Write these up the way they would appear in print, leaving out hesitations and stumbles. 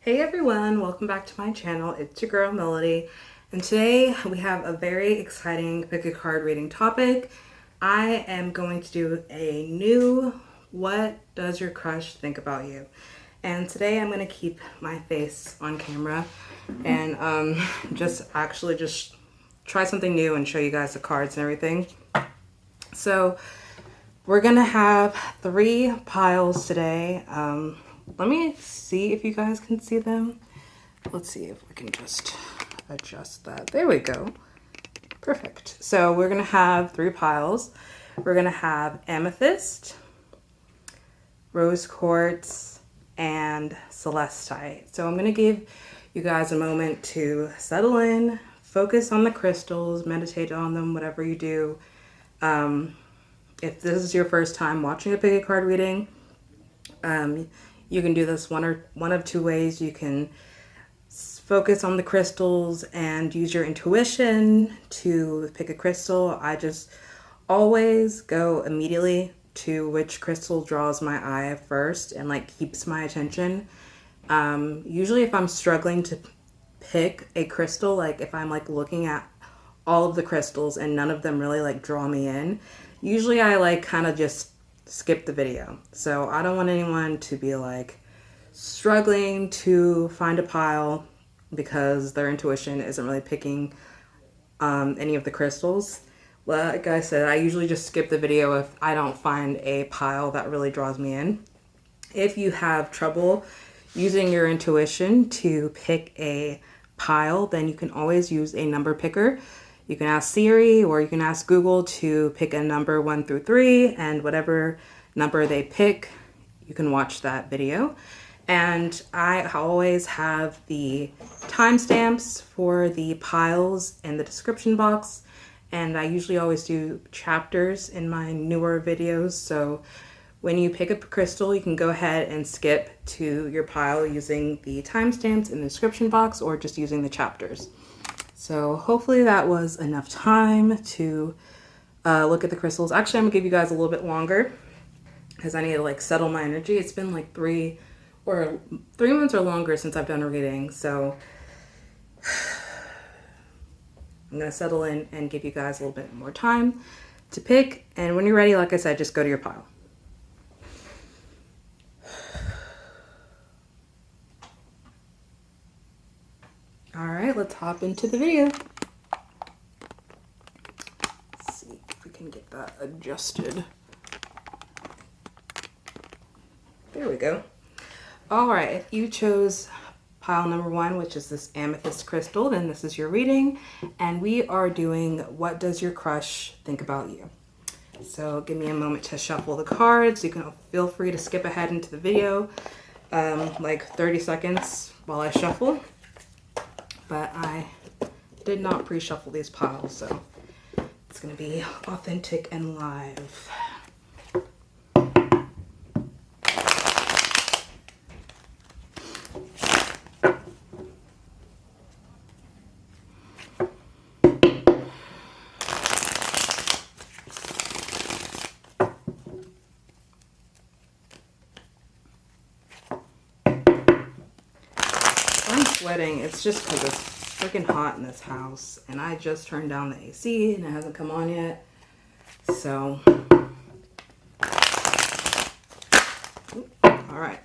Hey everyone, welcome back to my channel. It's your girl Melody, and today we have a very exciting pick a card reading topic. I am going to do a new what does your crush think about you? And today I'm going to keep my face on camera and just try something new and show you guys the cards and everything. So we're going to have 3 piles today. Let me see if you guys can see them. Let's see if we can just adjust that. There we go. Perfect. So we're going to have 3 piles. We're going to have amethyst, rose quartz, and celestite. So I'm going to give you guys a moment to settle in, focus on the crystals, meditate on them, whatever you do. If this is your first time watching a pick a card reading, you can do this one of 2 ways. You can focus on the crystals and use your intuition to pick a crystal. I just always go immediately to which crystal draws my eye first and keeps my attention. Usually if I'm struggling to pick a crystal, if I'm looking at all of the crystals and none of them really draw me in, usually I kind of just skip the video. So I don't want anyone to be struggling to find a pile because their intuition isn't really picking any of the crystals. Like I said, I usually just skip the video if I don't find a pile that really draws me in. If you have trouble using your intuition to pick a pile, then you can always use a number picker. You can ask Siri or you can ask Google to pick a number 1 through 3, and whatever number they pick, you can watch that video. And I always have the timestamps for the piles in the description box, and I usually always do chapters in my newer videos. So when you pick up a crystal, you can go ahead and skip to your pile using the timestamps in the description box or just using the chapters. So hopefully that was enough time to look at the crystals. Actually, I'm gonna give you guys a little bit longer because I need to settle my energy. It's been 3 months or longer since I've done a reading. So I'm gonna settle in and give you guys a little bit more time to pick. And when you're ready, like I said, just go to your pile. All right, let's hop into the video. Let's see if we can get that adjusted. There we go. All right, if you chose pile number 1, which is this amethyst crystal, then this is your reading. And we are doing what does your crush think about you? So give me a moment to shuffle the cards. You can feel free to skip ahead into the video, 30 seconds while I shuffle. But I did not pre-shuffle these piles, so it's going to be authentic and live. I'm sweating. It's just because it's freaking hot in this house, and I just turned down the AC and it hasn't come on yet. So, all right.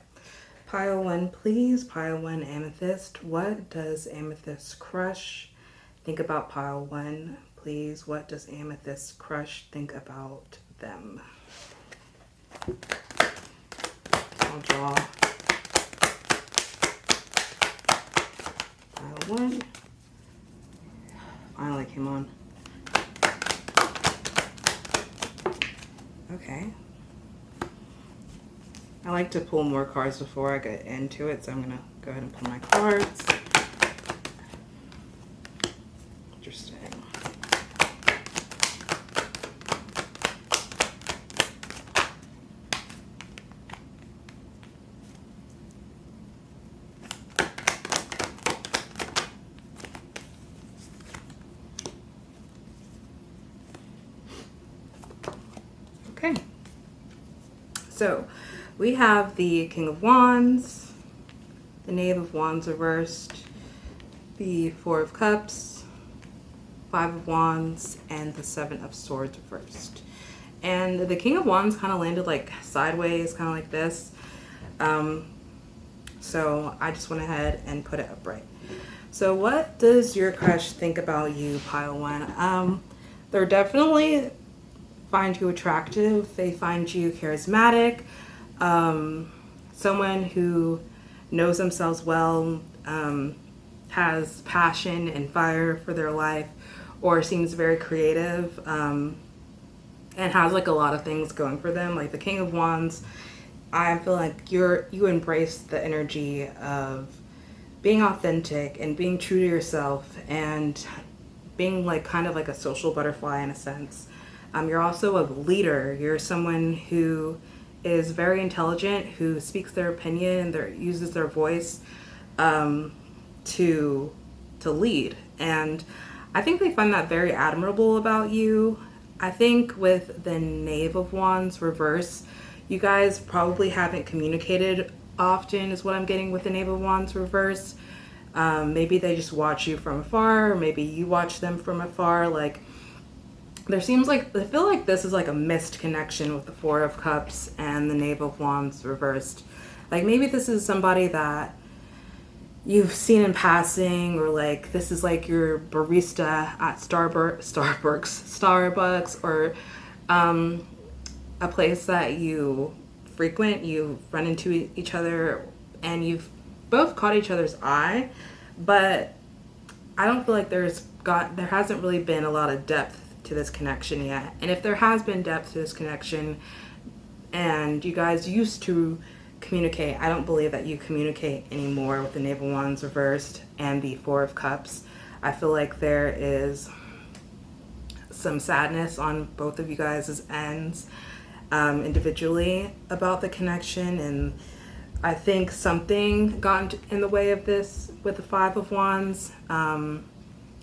Pile 1, please. Pile 1, amethyst. What does amethyst crush think about pile 1, please? What does amethyst crush think about them? I'll draw pile 1. Finally came on. Okay. I like to pull more cards before I get into it, so I'm gonna go ahead and pull my cards. Interesting. Okay, so we have the King of Wands, the Knave of Wands reversed, the Four of Cups, Five of Wands, and the Seven of Swords reversed. And the King of Wands kind of landed like sideways, kind of like this. So I just went ahead and put it upright. So what does your crush think about you, pile one? They're definitely find you attractive. They find you charismatic. Someone who knows themselves well, has passion and fire for their life, or seems very creative, and has like a lot of things going for them. Like the King of Wands, I feel like you embrace the energy of being authentic and being true to yourself and being like kind of like a social butterfly in a sense. You're also a leader. You're someone who is very intelligent, who speaks their opinion and uses their voice to lead. And I think they find that very admirable about you. I think with the Knave of Wands reverse, you guys probably haven't communicated often is what I'm getting with the Knave of Wands reverse. Maybe they just watch you from afar, or maybe you watch them from afar. Like there seems like, I feel like this is like a missed connection with the Four of Cups and the Knave of Wands reversed. Like maybe this is somebody that you've seen in passing, or like this is like your barista at Starbucks, or a place that you frequent, you run into each other and you've both caught each other's eye, but I don't feel like there hasn't really been a lot of depth to this connection yet. And if there has been depth to this connection and you guys used to communicate, I don't believe that you communicate anymore with the Knave of Wands reversed and the Four of Cups. I feel like there is some sadness on both of you guys' ends individually about the connection, and I think something got in the way of this with the Five of Wands and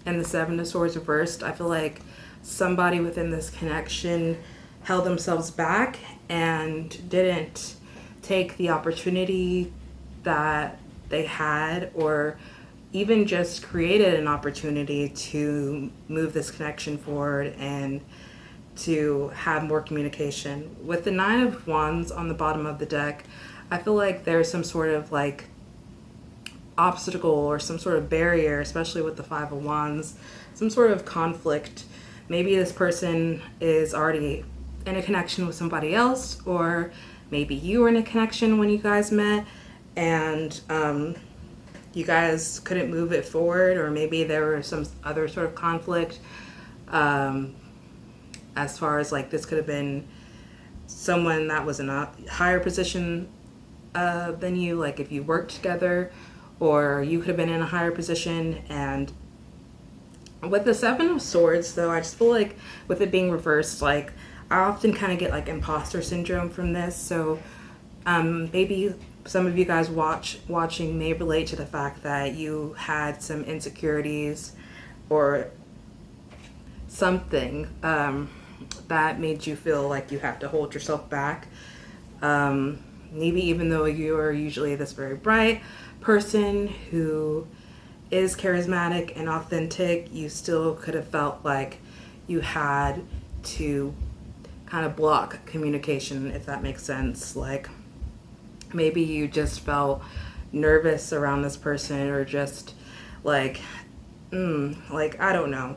the Seven of Swords reversed. I feel like somebody within this connection held themselves back and didn't take the opportunity that they had, or even just created an opportunity to move this connection forward and to have more communication. With the Nine of Wands on the bottom of the deck, I feel like there's some sort of like obstacle or some sort of barrier, especially with the Five of Wands, some sort of conflict. Maybe this person is already in a connection with somebody else, or maybe you were in a connection when you guys met and you guys couldn't move it forward, or maybe there was some other sort of conflict as far as like this could have been someone that was in a higher position than you, like if you worked together, or you could have been in a higher position. And with the Seven of Swords though, I just feel like with it being reversed, like I often kind of get like imposter syndrome from this. So maybe some of you guys watching may relate to the fact that you had some insecurities or something that made you feel like you have to hold yourself back. Maybe even though you are usually this very bright person who is charismatic and authentic, you still could have felt like you had to kind of block communication, if that makes sense. Like maybe you just felt nervous around this person, or just like I don't know.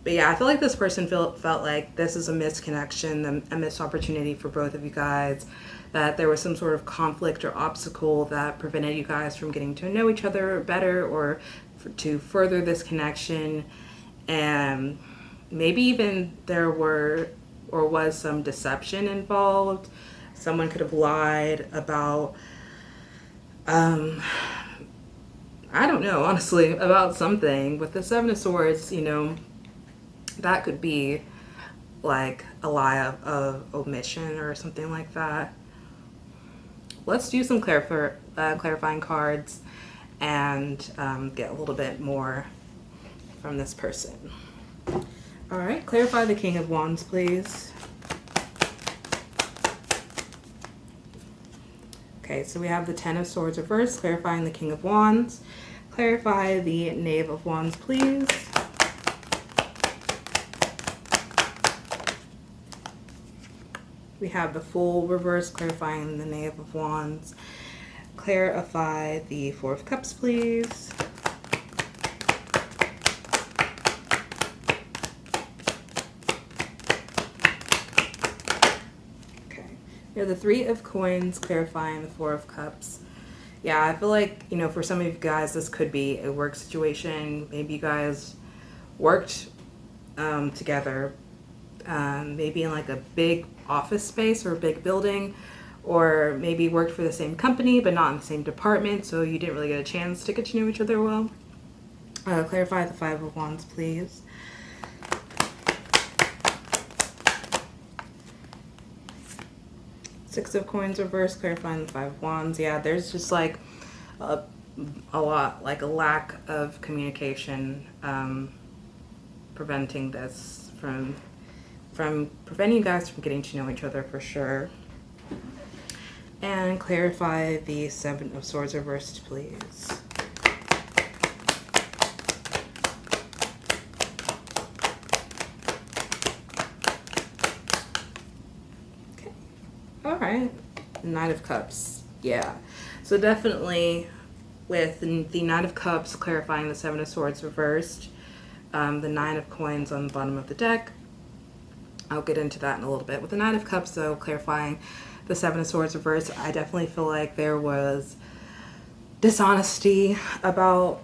But yeah, I feel like this person felt like this is a missed connection, a missed opportunity for both of you guys, that there was some sort of conflict or obstacle that prevented you guys from getting to know each other better, or to further this connection. And maybe even there was some deception involved. Someone could have lied about, I don't know, honestly, about something. With the Seven of Swords, you know, that could be like a lie of omission or something like that. Let's do some clarifying cards and get a little bit more from this person. All right, clarify the King of Wands, please. Okay, so we have the Ten of Swords reversed, clarifying the King of Wands. Clarify the Knave of Wands, please. We have the Fool reversed, clarifying the Knave of Wands. Clarify the Four of Cups, please. Okay. We have the Three of Coins, clarifying the Four of Cups. Yeah, I feel like, you know, for some of you guys, this could be a work situation. Maybe you guys worked together, maybe in like a big office space or a big building, or maybe worked for the same company but not in the same department, so you didn't really get a chance to get to know each other well. Clarify the Five of Wands, please. Six of Coins reversed, clarifying the Five of Wands. Yeah, there's just like a lot, like a lack of communication, preventing this from preventing you guys from getting to know each other for sure. And clarify the Seven of Swords reversed, please. Okay. All right. Knight of Cups. Yeah. So definitely with the Knight of Cups clarifying the Seven of Swords reversed, the Nine of Coins on the bottom of the deck. I'll get into that in a little bit. With the Knight of Cups, though, clarifying the Seven of Swords reversed, I definitely feel like there was dishonesty about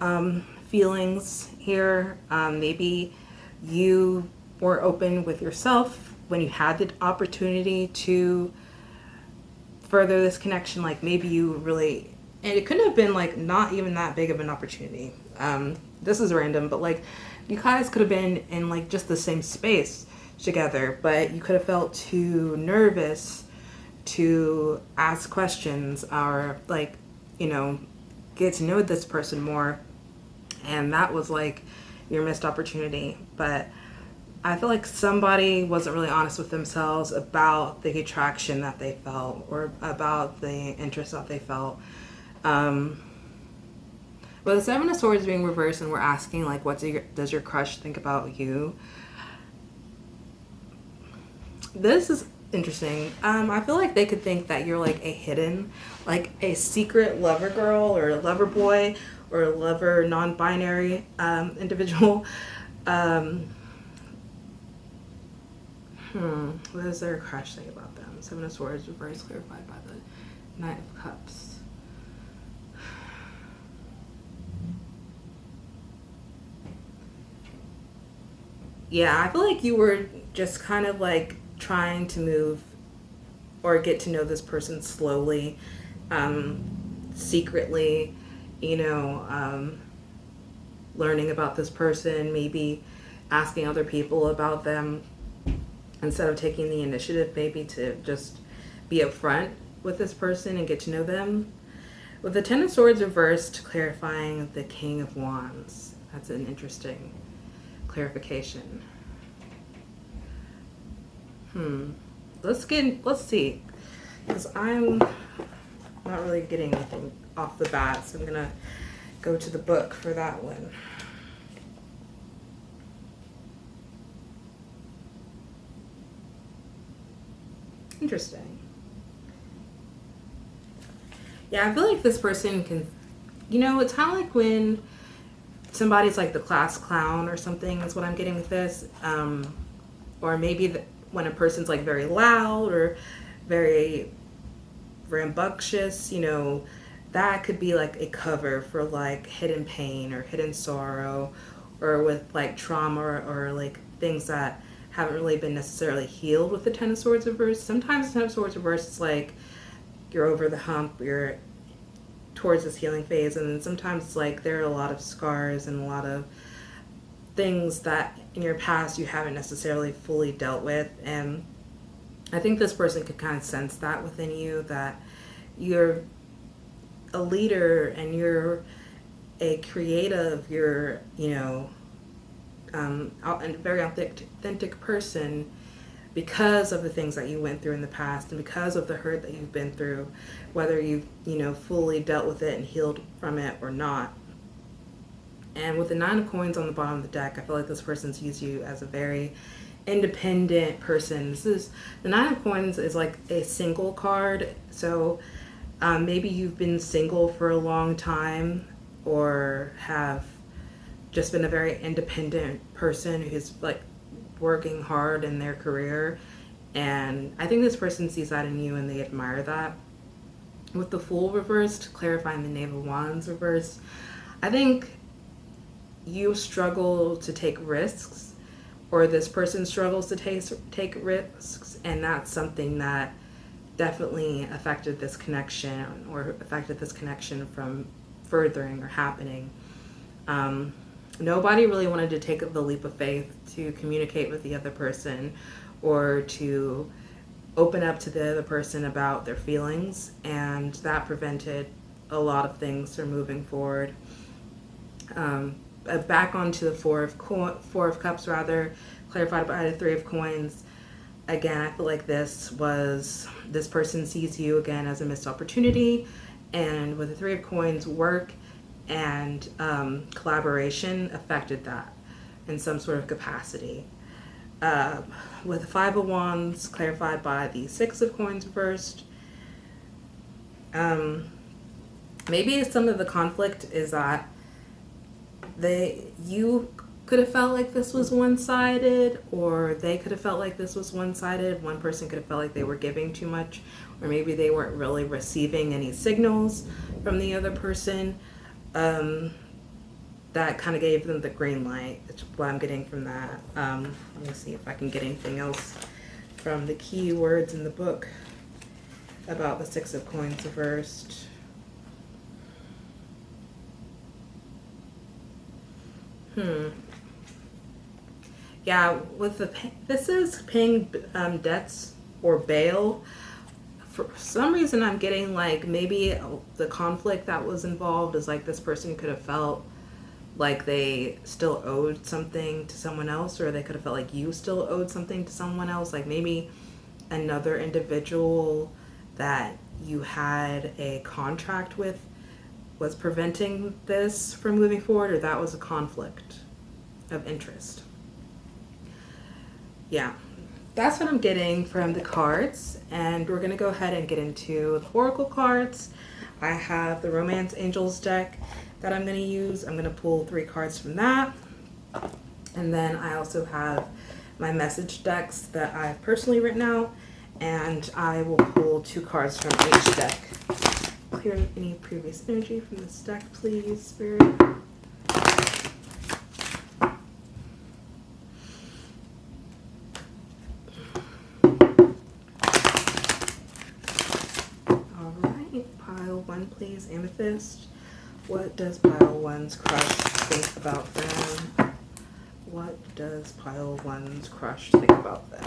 feelings here. Maybe you weren't open with yourself when you had the opportunity to further this connection. Like maybe you really, and it couldn't have been like not even that big of an opportunity. This is random, but like you guys could have been in like just the same space together, but you could have felt too nervous to ask questions or like, you know, get to know this person more, and that was like your missed opportunity. But I feel like somebody wasn't really honest with themselves about the attraction that they felt or about the interest that they felt. But the Seven of Swords being reversed and we're asking like what does your crush think about you? This is interesting. I feel like they could think that you're like a hidden, like a secret lover girl or a lover boy or a lover non-binary individual. What does their crush think about them? Seven of Swords reversed, clarified by the Knight of Cups. Yeah, I feel like you were just kind of like trying to move or get to know this person slowly, secretly, you know, learning about this person, maybe asking other people about them instead of taking the initiative, maybe to just be upfront with this person and get to know them. With the Ten of Swords reversed, clarifying the King of Wands. That's an interesting clarification. Let's see, because I'm not really getting anything off the bat, so I'm gonna go to the book for that one. Interesting. Yeah, I feel like this person can, you know, it's kind of like when somebody's like the class clown or something is what I'm getting with this. Or maybe when a person's like very loud or very rambunctious, you know, that could be like a cover for like hidden pain or hidden sorrow, or with like trauma or like things that haven't really been necessarily healed with the Ten of Swords reversed. Sometimes the Ten of Swords reversed is like you're over the hump, you're towards this healing phase, and then sometimes it's like there are a lot of scars and a lot of things that in your past you haven't necessarily fully dealt with. And I think this person could kind of sense that within you, that you're a leader and you're a creative, you're, you know, a very authentic person, because of the things that you went through in the past and because of the hurt that you've been through, whether you've, fully dealt with it and healed from it or not. And with the 9 of coins on the bottom of the deck, I feel like this person sees you as a very independent person. The 9 of coins is like a single card. So maybe you've been single for a long time or have just been a very independent person who's like working hard in their career. And I think this person sees that in you and they admire that. With the Fool reversed, clarifying the Knave of Wands reversed, I think you struggle to take risks, or this person struggles to take risks, and that's something that definitely affected this connection from furthering or happening. Nobody really wanted to take the leap of faith to communicate with the other person or to open up to the other person about their feelings, and that prevented a lot of things from moving forward. Back onto the Four of Cups, clarified by the 3 of Coins. Again, I feel like this person sees you again as a missed opportunity, and with the 3 of Coins, work and collaboration affected that in some sort of capacity. With the 5 of Wands, clarified by the 6 of Coins reversed. Maybe some of the conflict is that you could have felt like this was one-sided, or they could have felt like this was one-sided. One person could have felt like they were giving too much, or maybe they weren't really receiving any signals from the other person. That kind of gave them the green light. That's what I'm getting from that. Let me see if I can get anything else from the key words in the book about the 6 of Coins reversed. Yeah, this is paying debts or bail. For some reason, I'm getting like maybe the conflict that was involved is like this person could have felt like they still owed something to someone else, or they could have felt like you still owed something to someone else. Like maybe another individual that you had a contract with was preventing this from moving forward, or that was a conflict of interest. Yeah, that's what I'm getting from the cards, and we're going to go ahead and get into the oracle cards. I have the Romance Angels deck that I'm going to use. I'm going to pull 3 cards from that, and then I also have my message decks that I've personally written out, and I will pull 2 cards from each deck. Clear any previous energy from this deck, please, Spirit. Pile 1, please. Amethyst. What does pile 1's crush think about them? What does pile 1's crush think about them?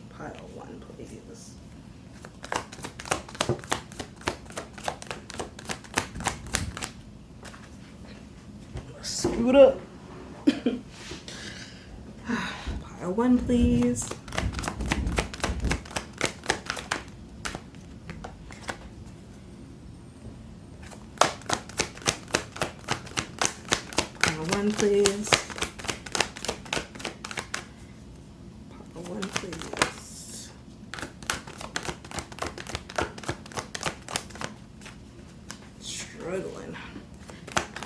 Pile 1, please. Scoot up. Pile 1, please. Please. Pile 1, please. Struggling.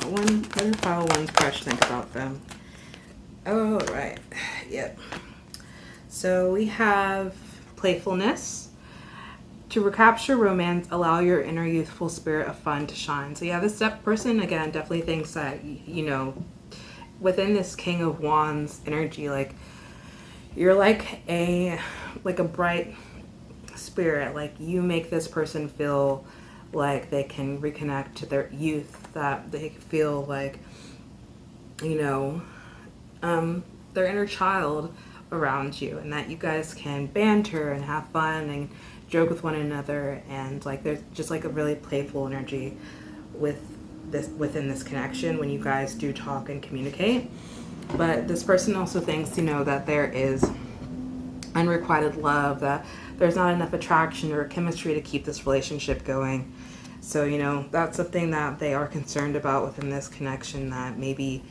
What does pile 1's crush think about them? Oh, right. Yep. So we have playfulness. To recapture romance, allow your inner youthful spirit of fun to shine. So yeah, this person, again, definitely thinks that, within this King of Wands energy, like, you're like a bright spirit. Like, you make this person feel like they can reconnect to their youth, that they feel like, their inner child around you, and that you guys can banter and have fun and joke with one another, and like there's just like a really playful energy within this connection when you guys do talk and communicate. But this person also thinks, you know, that there is unrequited love, that there's not enough attraction or chemistry to keep this relationship going. So, you know, that's something that they are concerned about within this connection, that maybe,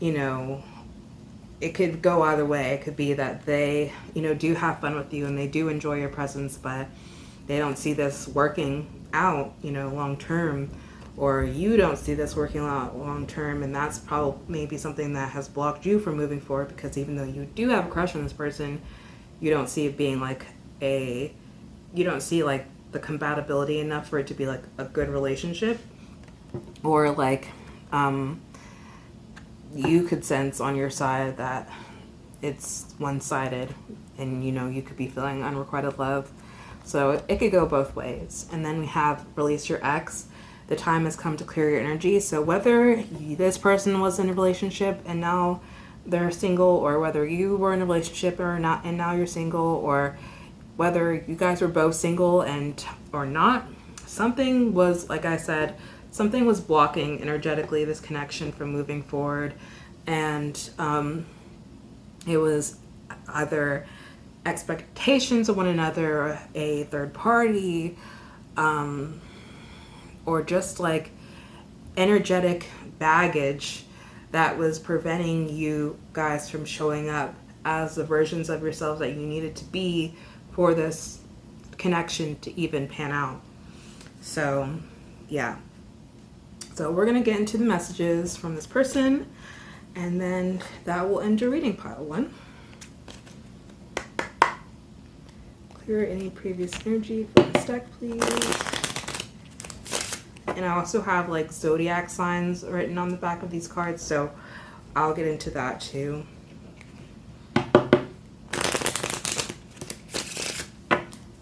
you know, it could go either way. It could be that they, you know, do have fun with you and they do enjoy your presence, but they don't see this working out, you know, long term, or you don't see this working out long term, and that's probably maybe something that has blocked you from moving forward, because even though you do have a crush on this person, you don't see it being like you don't see like the compatibility enough for it to be like a good relationship, or like you could sense on your side that it's one-sided, and you know, you could be feeling unrequited love. So it could go both ways. And then we have release your ex. The time has come to clear your energy. So whether this person was in a relationship and now they're single, or whether you were in a relationship or not and now you're single, or whether you guys were both single and or not, something was, like I said, something was blocking energetically this connection from moving forward. And it was either expectations of one another, a third party, or just like energetic baggage that was preventing you guys from showing up as the versions of yourselves that you needed to be for this connection to even pan out. So, yeah. So we're going to get into the messages from this person, and then that will end your reading, pile one. Clear any previous energy for this deck, please. And I also have like zodiac signs written on the back of these cards, so I'll get into that too.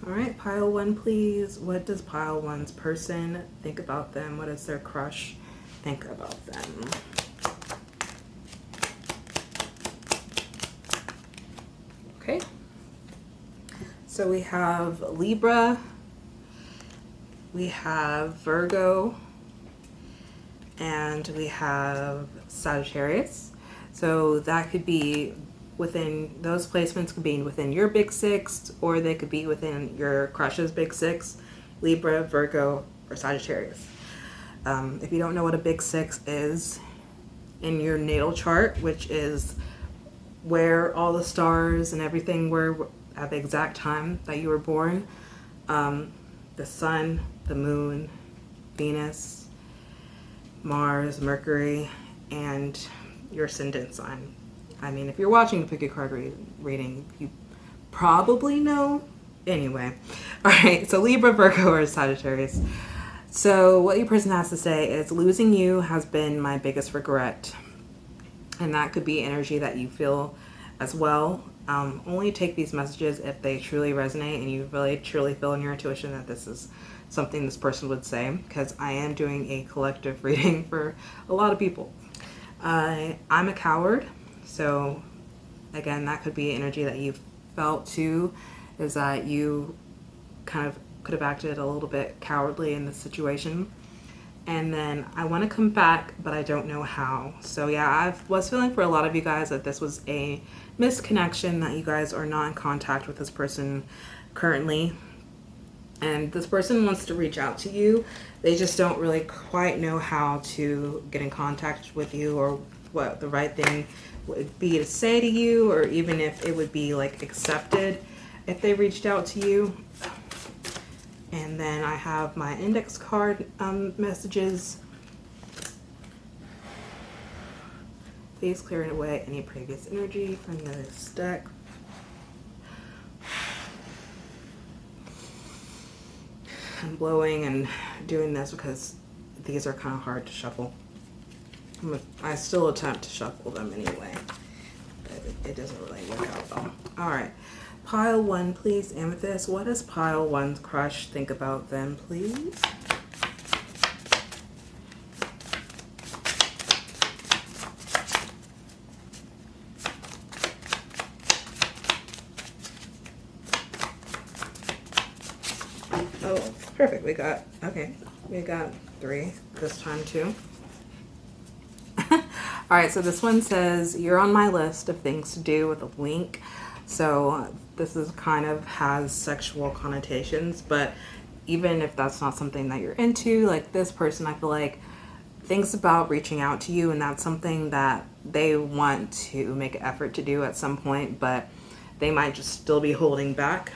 All right, pile one, please. What does pile one's person think about them? What does their crush think about them? Okay. So we have Libra, we have Virgo, and we have Sagittarius. So that could be within, those placements could be within your big six, or they could be within your crush's big six: Libra, Virgo, or Sagittarius. If you don't know what a big six is, in your natal chart, which is where all the stars and everything were at the exact time that you were born, the sun, the moon, Venus, Mars, Mercury, and your ascendant sign. I mean, if you're watching the Pick a Card reading, you probably know. Anyway, all right, so Libra, Virgo, or Sagittarius. So what your person has to say is, losing you has been my biggest regret. And that could be energy that you feel as well. Only take these messages if they truly resonate and you really truly feel in your intuition that this is something this person would say, because I am doing a collective reading for a lot of people. I'm a coward, so again, that could be energy that you felt too, is that you kind of could have acted a little bit cowardly in this situation. And then I want to come back, but I don't know how. So yeah, I was feeling for a lot of you guys that this was a misconnection, that you guys are not in contact with this person currently. And this person wants to reach out to you. They just don't really quite know how to get in contact with you, or what the right thing would be to say to you, or even if it would be like accepted if they reached out to you. And then I have my index card messages. Please clear away any previous energy from this deck. I'm blowing and doing this because these are kind of hard to shuffle. I still attempt to shuffle them anyway, but it doesn't really work out well. All right. Pile one, please, Amethyst. What does pile one's crush think about them, please? Oh, perfect. We got 3 this time too. All right, so this one says, you're on my list of things to do with a link. So this is kind of has sexual connotations, but even if that's not something that you're into, like this person, I feel like thinks about reaching out to you, and that's something that they want to make an effort to do at some point, but they might just still be holding back.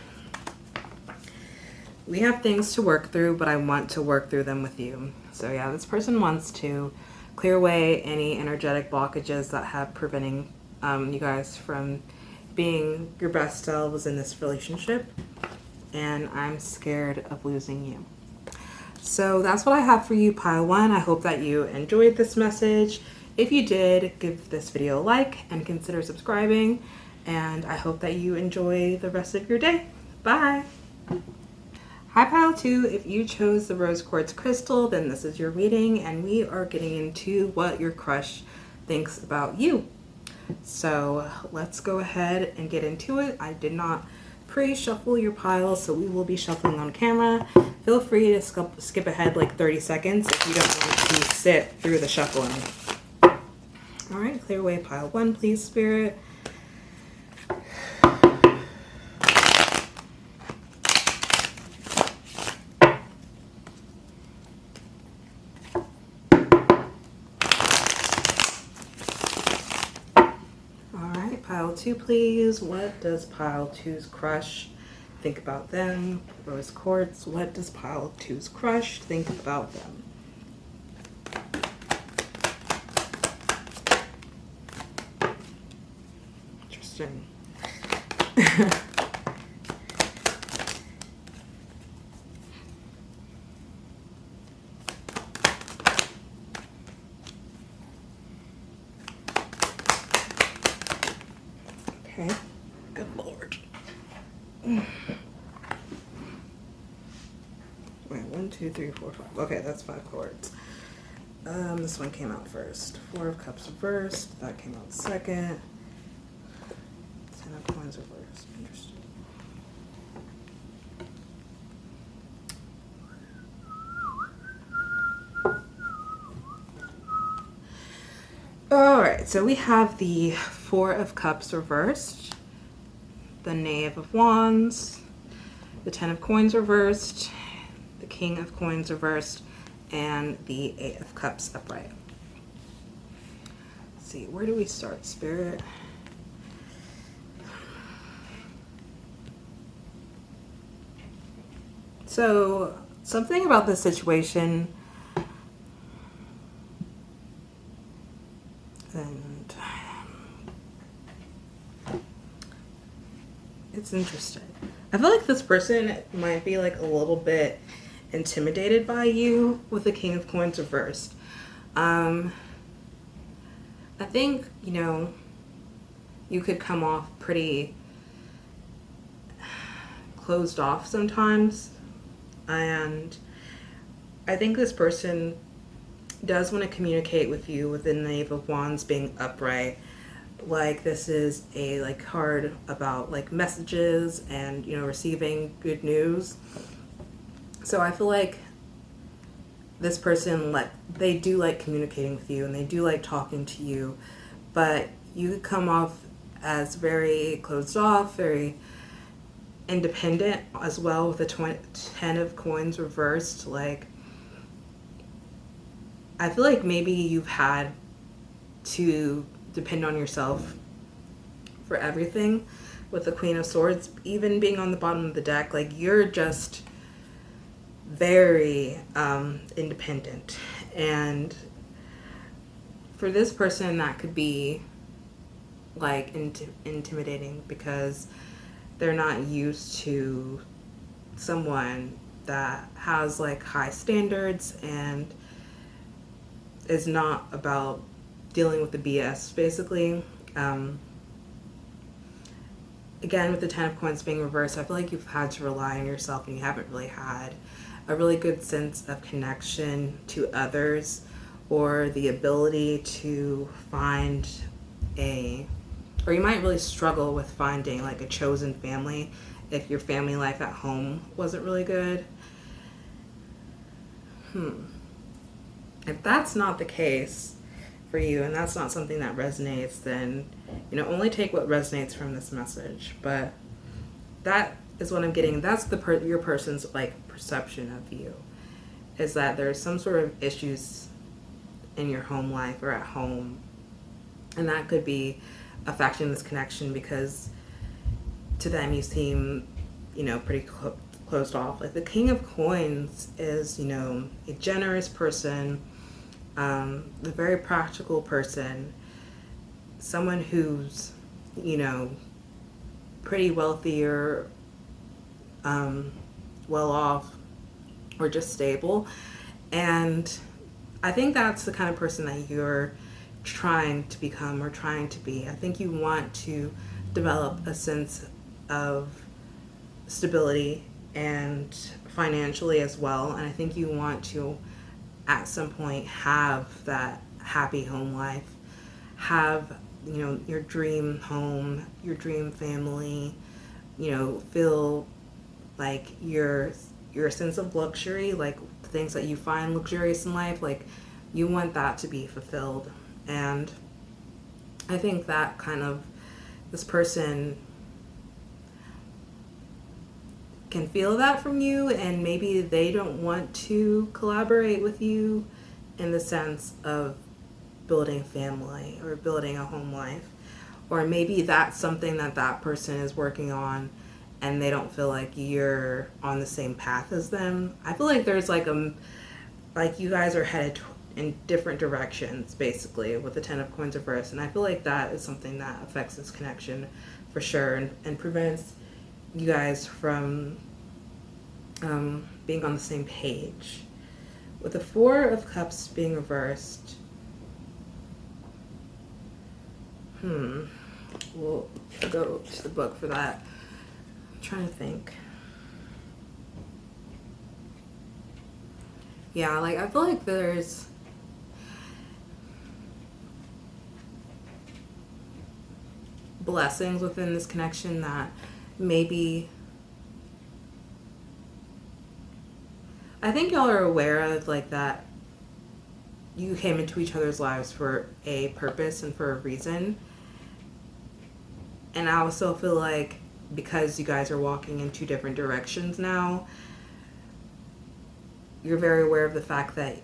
We have things to work through, but I want to work through them with you. So yeah, this person wants to clear away any energetic blockages that have preventing you guys from being your best selves in this relationship. And I'm scared of losing you. So that's what I have for you, pile one. I hope that you enjoyed this message. If you did, give this video a like and consider subscribing. And I hope that you enjoy the rest of your day. Bye. Hi pile two, if you chose the rose quartz crystal, then this is your reading, and we are getting into what your crush thinks about you. So let's go ahead and get into it. I did not pre-shuffle your pile, so we will be shuffling on camera. Feel free to skip ahead like 30 seconds if you don't want to sit through the shuffling. All right, clear away pile one, please, Spirit. Pile two, please. What does pile two's crush think about them? Rose quartz. What does pile two's crush think about them? Interesting. Okay, good Lord. Wait, 1, 2, 3, 4, 5. Okay, that's 5 chords. This one came out first. 4 of Cups reversed. That came out second. 10 of Coins reversed. Interesting. Alright, so we have the 4 of Cups reversed, the Knave of Wands, the 10 of Coins reversed, the King of Coins reversed, and the 8 of Cups upright. Let's see, where do we start, Spirit? So, something about this situation, and it's interesting. I feel like this person might be like a little bit intimidated by you with the King of Coins reversed. I think, you know, you could come off pretty closed off sometimes, and I think this person does want to communicate with you with the Knave of Wands being upright. Like this is a like card about like messages and, you know, receiving good news. So I feel like this person, they do like communicating with you and they do like talking to you, but you come off as very closed off, very independent as well with the 10 of Coins reversed. Like I feel like maybe you've had to depend on yourself for everything with the Queen of Swords, even being on the bottom of the deck. Like you're just very independent, and for this person that could be like intimidating because they're not used to someone that has like high standards and is not about dealing with the BS, basically. Again, with the 10 of Coins being reversed, I feel like you've had to rely on yourself and you haven't really had a really good sense of connection to others or the ability to find or you might really struggle with finding like a chosen family if your family life at home wasn't really good. If that's not the case, for you and that's not something that resonates, then, only take what resonates from this message. But that is what I'm getting. That's your person's like perception of you, is that there's some sort of issues in your home life or at home, and that could be affecting this connection because to them you seem, pretty closed off. Like the King of Coins is, a generous person, a very practical person, someone who's, pretty wealthy or well off or just stable. And I think that's the kind of person that you're trying to become or trying to be. I think you want to develop a sense of stability and financially as well. And I think you want to at some point have that happy home life, have, your dream home, your dream family, feel like your sense of luxury, like things that you find luxurious in life, like you want that to be fulfilled. And I think that kind of, this person can feel that from you, and maybe they don't want to collaborate with you in the sense of building a family or building a home life. Or maybe that's something that that person is working on and they don't feel like you're on the same path as them. I feel like there's like you guys are headed in different directions basically with the Ten of Coins reverse, and I feel like that is something that affects this connection for sure, and prevents you guys from being on the same page. With the Four of Cups being reversed, we'll go to the book for that. I'm trying to think. Yeah, like I feel like there's blessings within this connection that maybe, I think y'all are aware of, like that you came into each other's lives for a purpose and for a reason. And I also feel like because you guys are walking in two different directions now, you're very aware of the fact that,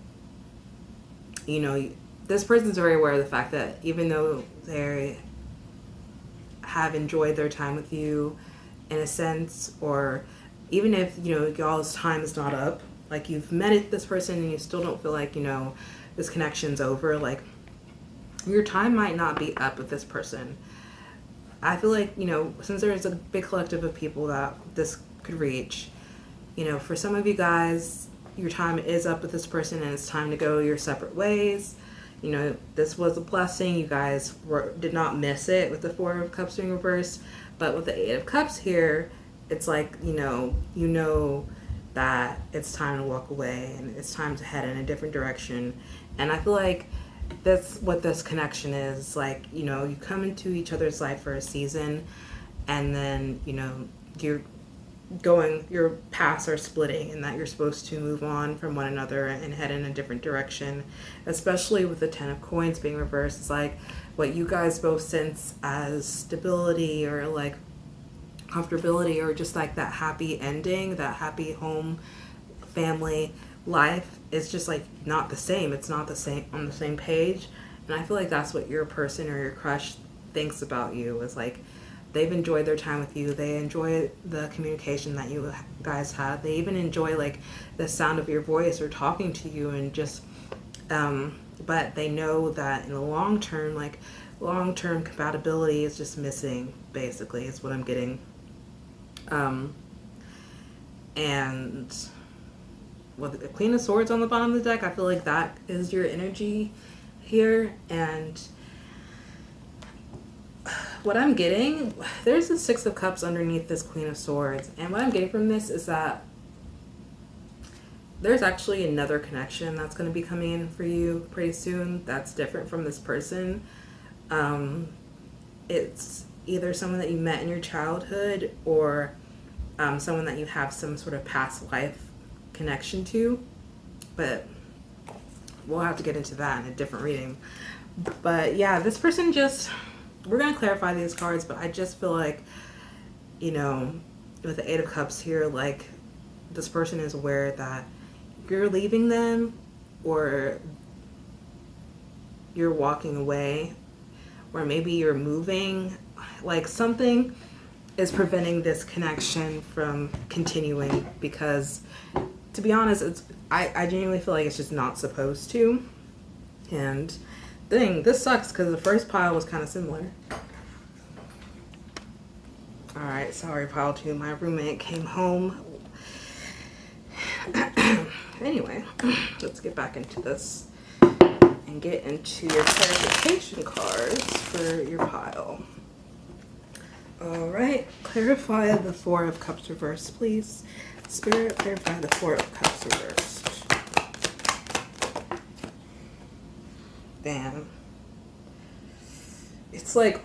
this person's very aware of the fact that even though they have enjoyed their time with you in a sense, or even if, y'all's time is not up, like you've met this person and you still don't feel like, this connection's over, like your time might not be up with this person. I feel like, since there's a big collective of people that this could reach, for some of you guys, your time is up with this person and it's time to go your separate ways. This was a blessing. You guys did not miss it with the Four of Cups being reversed. But with the Eight of Cups here, it's like, that it's time to walk away and it's time to head in a different direction. And I feel like that's what this connection is. Like, you come into each other's life for a season and then, your paths are splitting, and that you're supposed to move on from one another and head in a different direction. Especially with the Ten of Coins being reversed, it's like what you guys both sense as stability or like comfortability or just like that happy ending, that happy home family life is just like not the same. It's not the same on the same page. And I feel like that's what your person or your crush thinks about you, is like they've enjoyed their time with you. They enjoy the communication that you guys have. They even enjoy like the sound of your voice or talking to you, and just but they know that in the long term compatibility is just missing, basically, is what I'm getting. And with the Queen of Swords on the bottom of the deck, I feel like that is your energy here. And what I'm getting, there's the Six of Cups underneath this Queen of Swords, and what I'm getting from this is that there's actually another connection that's going to be coming in for you pretty soon that's different from this person. It's either someone that you met in your childhood or someone that you have some sort of past life connection to. But we'll have to get into that in a different reading. But yeah, this person just, we're going to clarify these cards, but I just feel like, you know, with the Eight of Cups here, like this person is aware that you're leaving them or you're walking away or maybe you're moving. Like something is preventing this connection from continuing because, to be honest, I genuinely feel like it's just not supposed to. And dang, this sucks because the first pile was kind of similar. Alright, sorry, pile 2. My roommate came home. Anyway, let's get back into this and get into your clarification cards for your pile. Alright, clarify the Four of Cups reversed, please. Spirit, clarify the Four of Cups reversed. Damn. It's like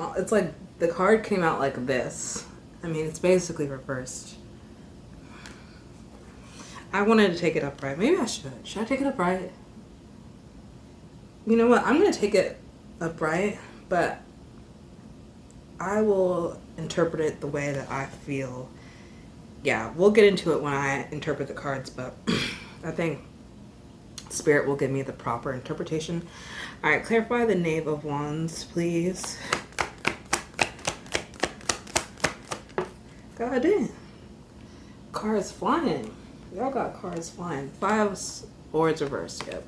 the card came out like this. I mean, it's basically reversed. I wanted to take it upright. Maybe I should. Should I take it upright? You know what? I'm going to take it upright, but I will interpret it the way that I feel. Yeah, we'll get into it when I interpret the cards, but I think Spirit will give me the proper interpretation. All right, clarify the Knave of Wands, please. God damn. Cards flying. Y'all got cards flying. Five of Swords reversed, yep.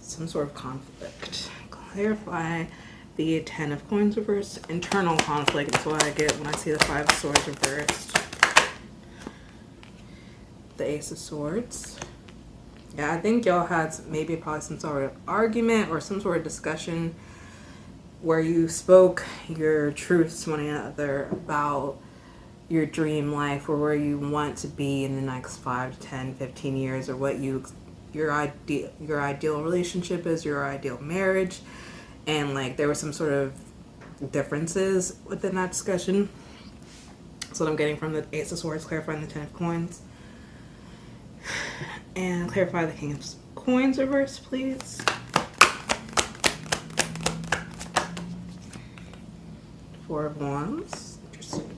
Some sort of conflict. Clarify the Ten of Coins reversed. Internal conflict is what I get when I see the Five of Swords reversed. The Ace of Swords. Yeah, I think y'all had maybe probably some sort of argument or some sort of discussion where you spoke your truths to one another about your dream life or where you want to be in the next 5 to 10, 15 years, or what your ideal relationship is, your ideal marriage. And like there were some sort of differences within that discussion. That's what I'm getting from the Ace of Swords, clarifying the Ten of Coins. And clarify the King of Coins reverse, please. Four of Wands. Interesting.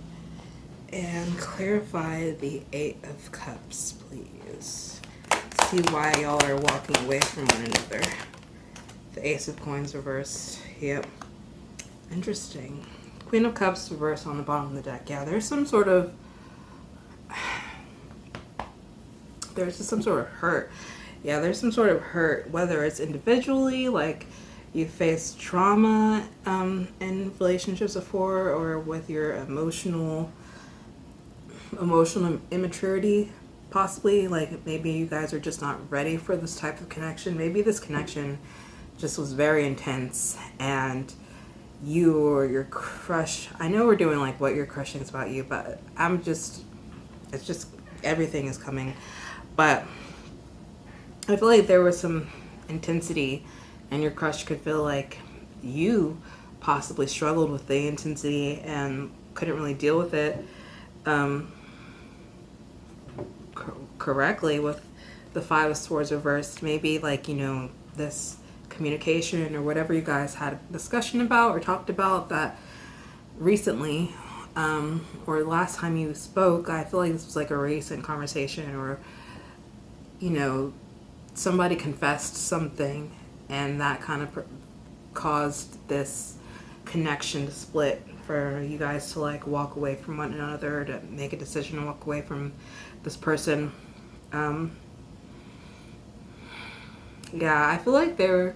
And clarify the Eight of Cups, please. See why y'all are walking away from one another. The Ace of Coins reversed. Yep. Interesting. Queen of Cups reversed on the bottom of the deck. Yeah, there's some sort of... There's just some sort of hurt. Yeah, there's some sort of hurt, whether it's individually, like you faced trauma in relationships before, or with your emotional immaturity, possibly. Like maybe you guys are just not ready for this type of connection. Maybe this connection just was very intense, and you or your crush, I know we're doing like what your crush thinks about you, but it's just everything is coming. But I feel like there was some intensity, and your crush could feel like you possibly struggled with the intensity and couldn't really deal with it correctly with the Five of Swords reversed. Maybe like, you know, this communication or whatever you guys had a discussion about or talked about that recently, or last time you spoke. I feel like this was like a recent conversation, or you know, somebody confessed something and that kind of caused this connection to split, for you guys to like walk away from one another, to make a decision to walk away from this person. Yeah, I feel like there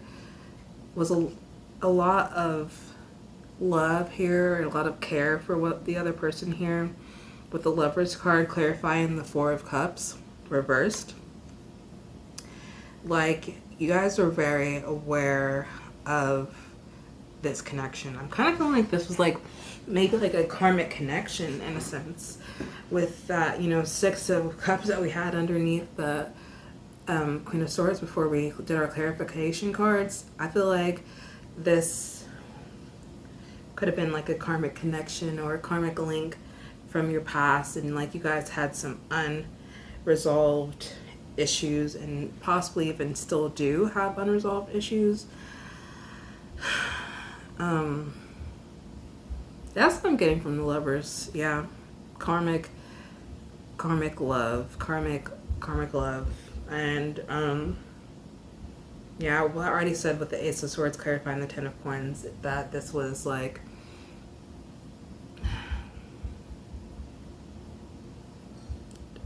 was a lot of love here, and a lot of care for what the other person here, with the Lovers card clarifying the Four of Cups reversed. Like, you guys were very aware of this connection. I'm kind of feeling like this was like maybe like a karmic connection in a sense, with that, you know, Six of Cups that we had underneath the Queen of Swords before we did our clarification cards. I feel like this could have been like a karmic connection or a karmic link from your past, and like you guys had some unresolved issues and possibly even still do have unresolved issues. That's what I'm getting from the Lovers. Yeah, karmic love, karmic love, and yeah. Well, I already said with the Ace of Swords clarifying the Ten of Coins that this was like.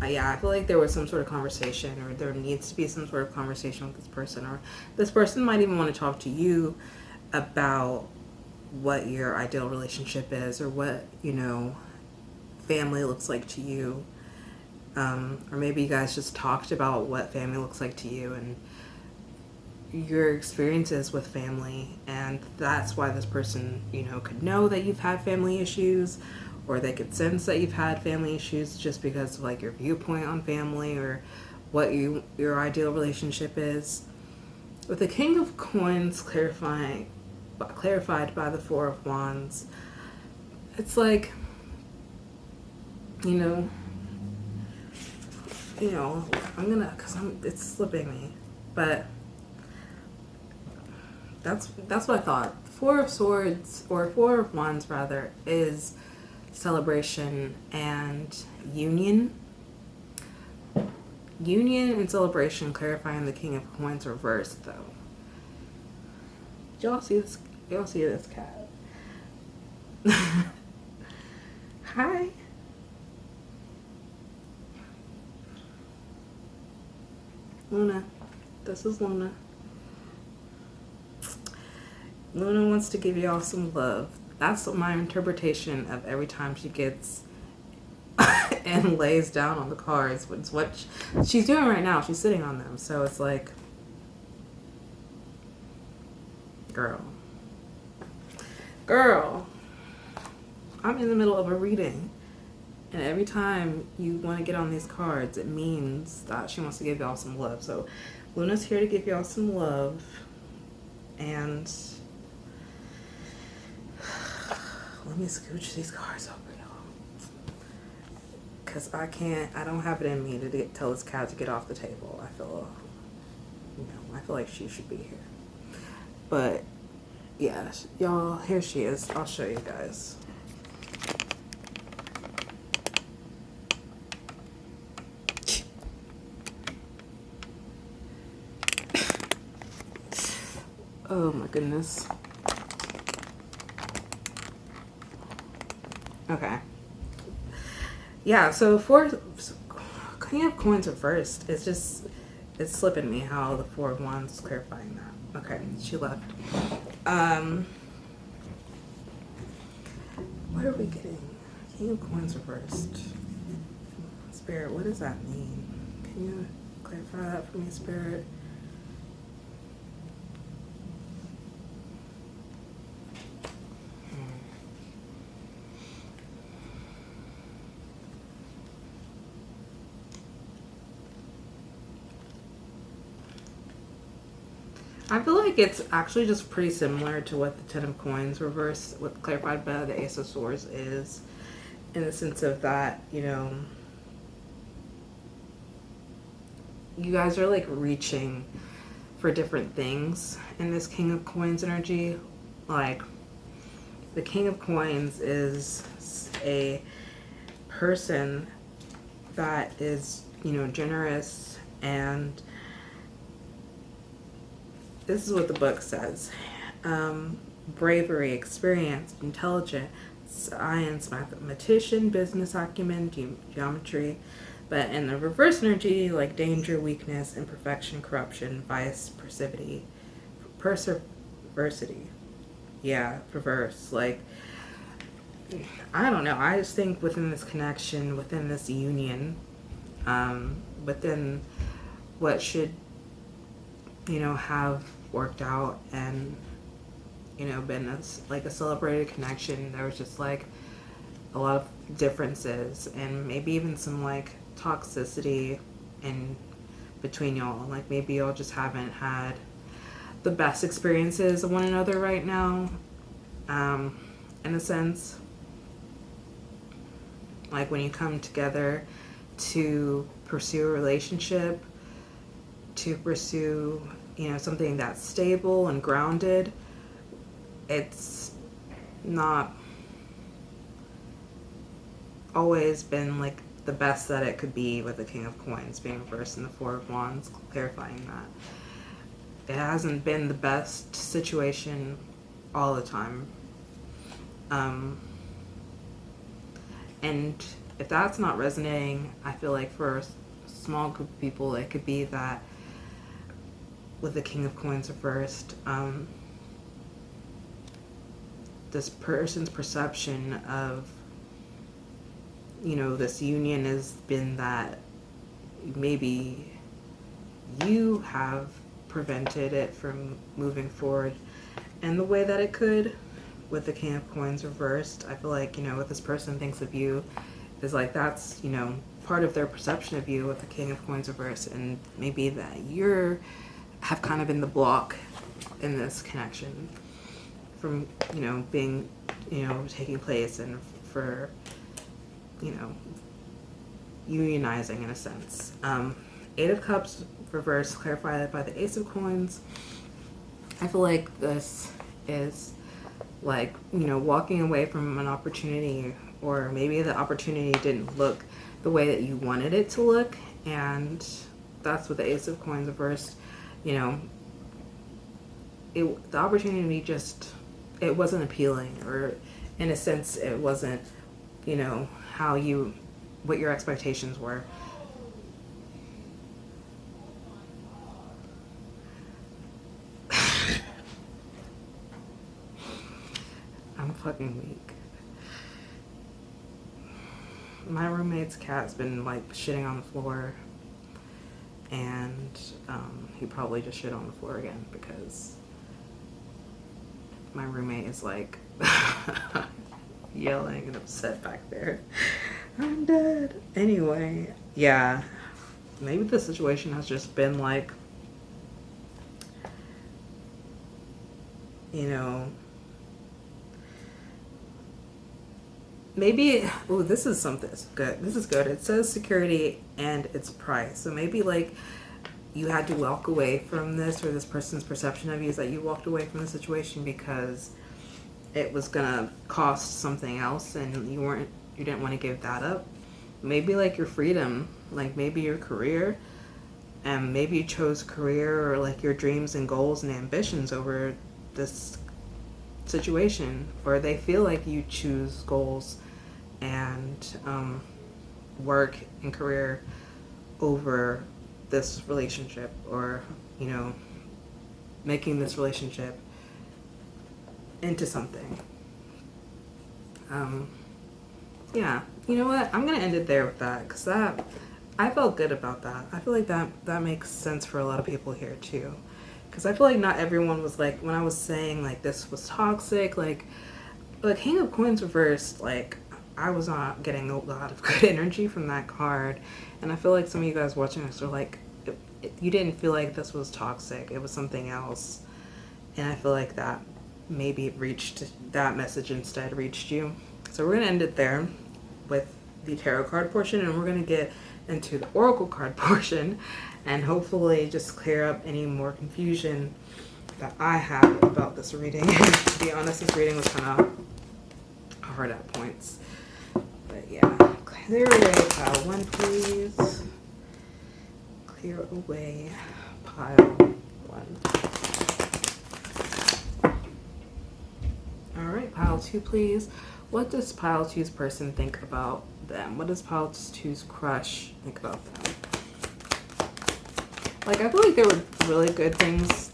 Yeah, I feel like there was some sort of conversation, or there needs to be some sort of conversation with this person, or this person might even want to talk to you about what your ideal relationship is, or what, you know, family looks like to you. Or maybe you guys just talked about what family looks like to you and your experiences with family, and that's why this person, you know, could know that you've had family issues, or they could sense that you've had family issues just because of like your viewpoint on family or what your ideal relationship is. With the King of Coins clarified by the Four of Wands, it's like, you know, it's slipping me, but that's what I thought. Four of Swords, or Four of Wands rather, is celebration and union. Union and celebration clarifying the King of Coins reversed though. Y'all see this? Y'all see this cat? Hi. Luna. This is Luna. Luna wants to give y'all some love. That's my interpretation of every time she gets and lays down on the cards. It's what she's doing right now. She's sitting on them. So it's like, girl, I'm in the middle of a reading. And every time you want to get on these cards, it means that she wants to give y'all some love. So Luna's here to give y'all some love. And let me scooch these cards over, y'all. Because I don't have it in me to tell this cat to get off the table. I feel like she should be here. But, yeah, y'all, here she is. I'll show you guys. Oh my goodness. Okay. Yeah, so King of Coins reversed. It's slipping me how the Four of Wands is clarifying that. Okay, she left. What are we getting? King of Coins reversed. Spirit, what does that mean? Can you clarify that for me, Spirit? I feel like it's actually just pretty similar to what the Ten of Coins reverse, what clarified by the Ace of Swords is, in the sense of that, you know, you guys are like reaching for different things in this King of Coins energy. Like, the King of Coins is a person that is, you know, generous, and this is what the book says. Bravery, experience, intelligent, science, mathematician, business acumen, geometry. But in the reverse energy, like danger, weakness, imperfection, corruption, vice, perversity. Yeah, perverse. Like, I don't know. I just think within this connection, within this union, within what should, you know, have worked out and, you know, been a celebrated connection, there was just like a lot of differences and maybe even some like toxicity in between y'all. Like, maybe y'all just haven't had the best experiences of one another right now, in a sense. Like, when you come together to pursue a relationship, to pursue, something that's stable and grounded, it's not always been like the best that it could be, with the King of Coins being reversed and the Four of Wands clarifying that. It hasn't been the best situation all the time. And if that's not resonating, I feel like for a small group of people, it could be that with the King of Coins reversed, this person's perception of, this union has been that maybe you have prevented it from moving forward in the way that it could. With the King of Coins reversed, I feel like, what this person thinks of you is like, that's, part of their perception of you with the King of Coins reversed, and maybe that have kind of been the block in this connection from, being, taking place, and for, unionizing in a sense. Eight of Cups reversed, clarified by the Ace of Coins. I feel like this is like, walking away from an opportunity, or maybe the opportunity didn't look the way that you wanted it to look, and that's what the Ace of Coins reversed. The opportunity just, it wasn't appealing, or in a sense it wasn't, what your expectations were. I'm fucking weak. My roommate's cat's been like shitting on the floor, and he probably just shit on the floor again, because my roommate is like yelling and upset back there. I'm dead. Anyway, yeah, maybe the situation has just been like, maybe, oh, this is something good. This is good. It says security and its price. So maybe like you had to walk away from this, or this person's perception of you is that you walked away from the situation because it was gonna cost something else, and you didn't want to give that up. Maybe like your freedom, like maybe your career, and maybe you chose career or like your dreams and goals and ambitions over this situation, or they feel like you choose goals and work and career over this relationship, or making this relationship into something. Yeah, you know what, I'm gonna end it there with that, because I felt good about that. I feel like that makes sense for a lot of people here too, because I feel like not everyone was like, when I was saying like this was toxic, like the King of Coins reversed, like I was not getting a lot of good energy from that card, and I feel like some of you guys watching this are like, you didn't feel like this was toxic, it was something else, and I feel like that maybe that message instead reached you. So we're gonna end it there with the tarot card portion, and we're gonna get into the oracle card portion, and hopefully just clear up any more confusion that I have about this reading. To be honest, this reading was kind of hard at points. But yeah, clear away pile 1, please. Clear away pile 1. Alright, pile 2, please. What does pile 2's person think about them? What does pile 2's crush think about them? Like, I feel like there were really good things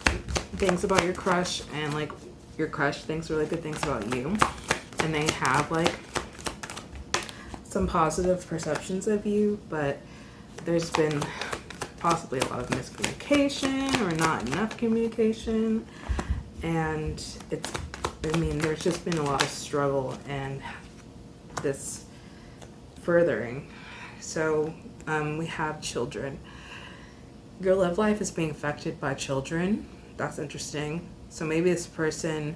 about your crush, and like your crush thinks really good things about you, and they have like some positive perceptions of you, but there's been possibly a lot of miscommunication or not enough communication, and there's just been a lot of struggle and this furthering. So we have children. Your love life is being affected by children. That's interesting. So maybe this person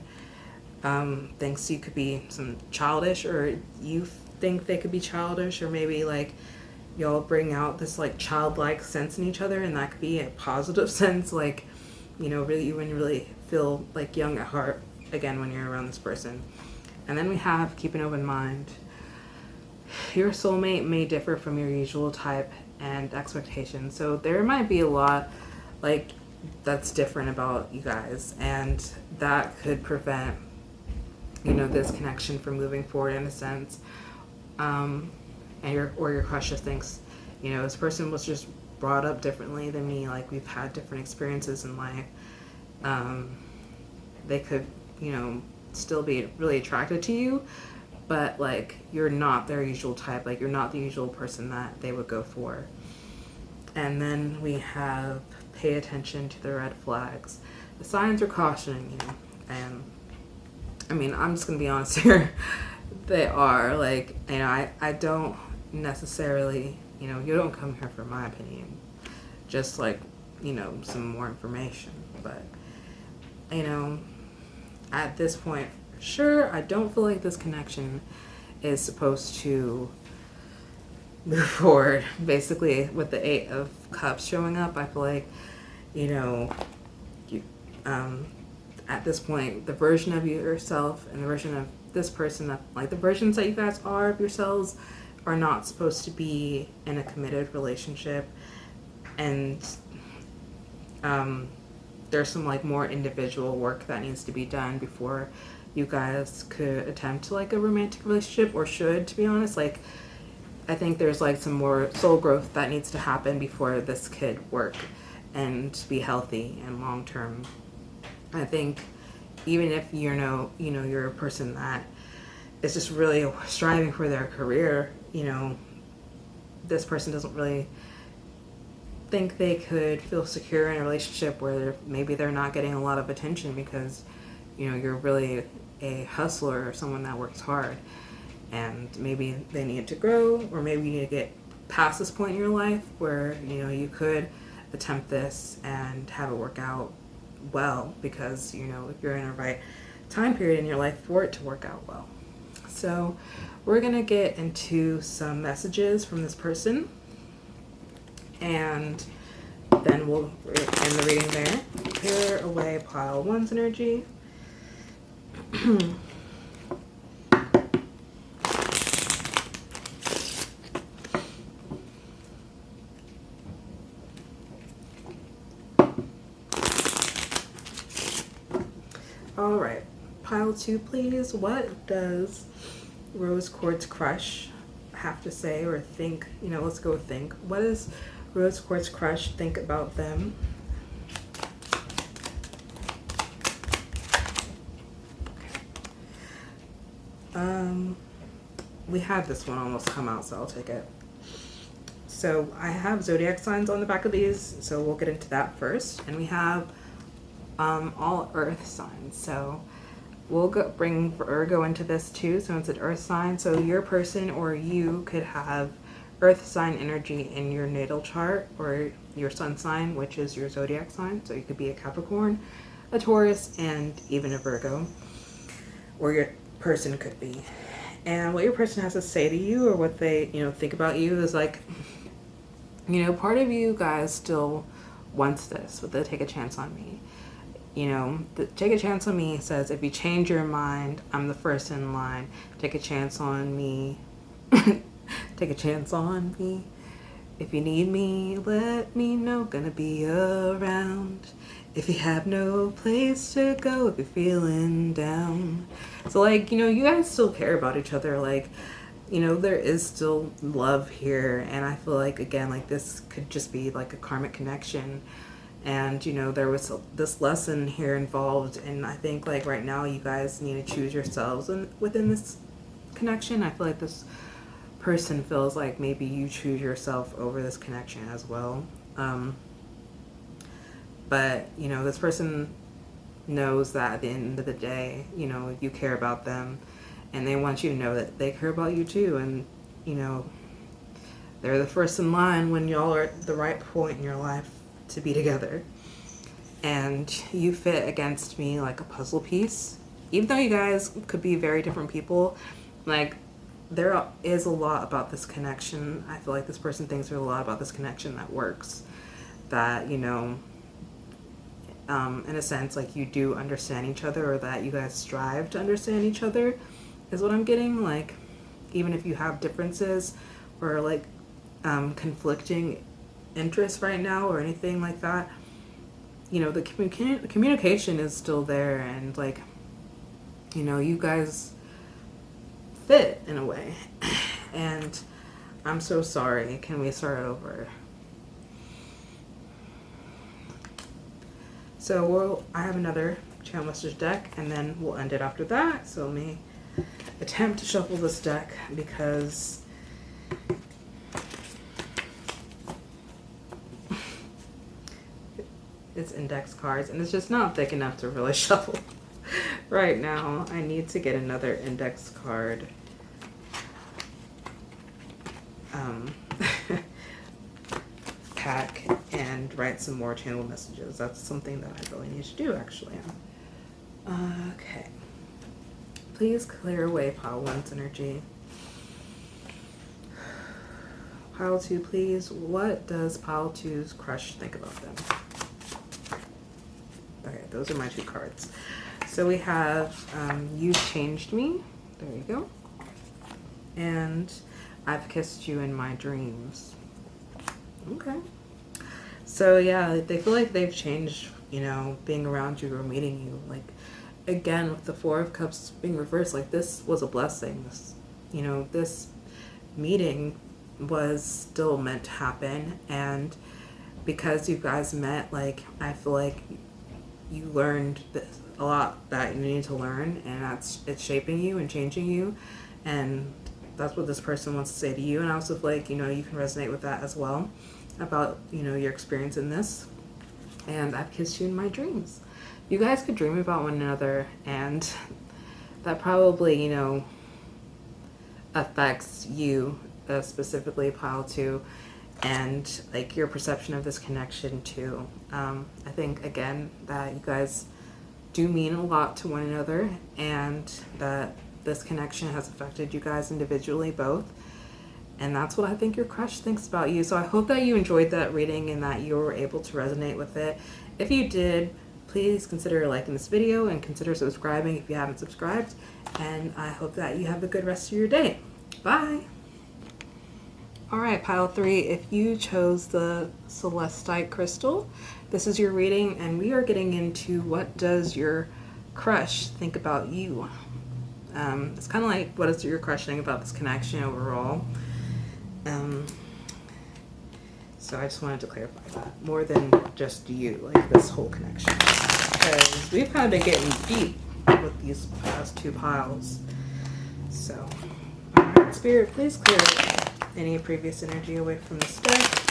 thinks you could be some childish, or you think they could be childish, or maybe like y'all bring out this like childlike sense in each other, and that could be a positive sense, like, you know, really, when you really feel like young at heart again when you're around this person. And then we have keep an open mind. Your soulmate may differ from your usual type and expectations, so there might be a lot like that's different about you guys, and that could prevent, you know, this connection from moving forward in a sense. And your crush just thinks, you know, this person was just brought up differently than me, like we've had different experiences in life. They could, you know, still be really attracted to you, but like you're not their usual type, like you're not the usual person that they would go for. And then we have pay attention to the red flags. The signs are cautioning you, and I mean, I'm just gonna be honest here. They are, like, you know, I don't necessarily, you know, you don't come here for my opinion, just like, you know, some more information. But, you know, at this point, sure, I don't feel like this connection is supposed to move forward. Basically, with the 8 of Cups showing up, I feel like, you know, you, at this point, the version of yourself and the version of this person, that like the versions that you guys are of yourselves, are not supposed to be in a committed relationship. And there's some like more individual work that needs to be done before you guys could attempt like a romantic relationship, or should, to be honest. Like, I think there's like some more soul growth that needs to happen before this could work and be healthy and long term. I think even if you're a person that is just really striving for their career, you know, this person doesn't really think they could feel secure in a relationship where maybe they're not getting a lot of attention because, you know, you're really a hustler or someone that works hard, and maybe they need to grow, or maybe you need to get past this point in your life where, you know, you could attempt this and have it work out well, because, you know, if you're in a right time period in your life for it to work out well. So we're gonna get into some messages from this person, and then we'll end the reading there. Clear away pile 1's energy. All right, pile 2, please. What does Rose Quartz Crush have to say or think? You know, let's go with think. What does Rose Quartz Crush think about them? We had this one almost come out, so I'll take it. So I have zodiac signs on the back of these, so we'll get into that first. And we have all earth signs, so we'll bring Virgo into this too. So it's an earth sign, so your person or you could have earth sign energy in your natal chart, or your sun sign, which is your zodiac sign. So you could be a Capricorn, a Taurus, and even a Virgo, or your person could be. And what your person has to say to you, or what they, you know, think about you, is like, you know, part of you guys still wants this with the take a chance on me. You know, the take a chance on me says, if you change your mind, I'm the first in line. Take a chance on me. Take a chance on me. If you need me, let me know. Gonna be around. If you have no place to go, if you're feeling down. So, like, you know, you guys still care about each other. Like, you know, there is still love here. And I feel like, again, like, this could just be like a karmic connection. And, you know, there was this lesson here involved. And I think, like, right now you guys need to choose yourselves within this connection. I feel like this person feels like maybe you choose yourself over this connection as well. But, you know, this person knows that at the end of the day, you know, you care about them, and they want you to know that they care about you too. And, you know, they're the first in line when y'all are at the right point in your life to be together. And you fit against me like a puzzle piece. Even though you guys could be very different people, like, there is a lot about this connection. I feel like this person thinks there's a lot about this connection that works. That, you know, in a sense, like you do understand each other, or that you guys strive to understand each other, is what I'm getting. Like, even if you have differences or like conflicting interests right now or anything like that, you know, the communication is still there, and like, you know, you guys fit in a way. And I'm so sorry. Can we start over? So I have another channel message deck, and then we'll end it after that. So let me attempt to shuffle this deck, because it's index cards and it's just not thick enough to really shuffle right now. I need to get another index card. Pack and write some more channel messages. That's something that I really need to do, actually. Okay. Please clear away pile 1's energy. Pile 2, please. What does pile 2's crush think about them? Okay, those are my 2 cards. So we have You've Changed Me. There you go. And I've Kissed You in My Dreams. Okay. So yeah, they feel like they've changed, you know, being around you or meeting you. Like, again, with the 4 of Cups being reversed, like, this was a blessing. This, you know, this meeting was still meant to happen. And because you guys met, like, I feel like you learned a lot that you need to learn, and it's shaping you and changing you. And that's what this person wants to say to you. And I also feel like, you know, you can resonate with that as well, about, you know, your experience in this. And I've kissed you in my dreams. You guys could dream about one another, and that probably, you know, affects you, specifically pile 2, and like your perception of this connection too. I think, again, that you guys do mean a lot to one another, and that this connection has affected you guys individually, both. And that's what I think your crush thinks about you. So I hope that you enjoyed that reading and that you were able to resonate with it. If you did, please consider liking this video and consider subscribing if you haven't subscribed. And I hope that you have a good rest of your day. Bye. All right, pile 3, if you chose the Celestite crystal, this is your reading, and we are getting into what does your crush think about you. It's kind of like, what does your crush think about this connection overall? So I just wanted to clarify that, more than just you, like this whole connection, because we've kind of been getting deep with these past 2 piles. So, all right, Spirit, please clear any previous energy away from this deck.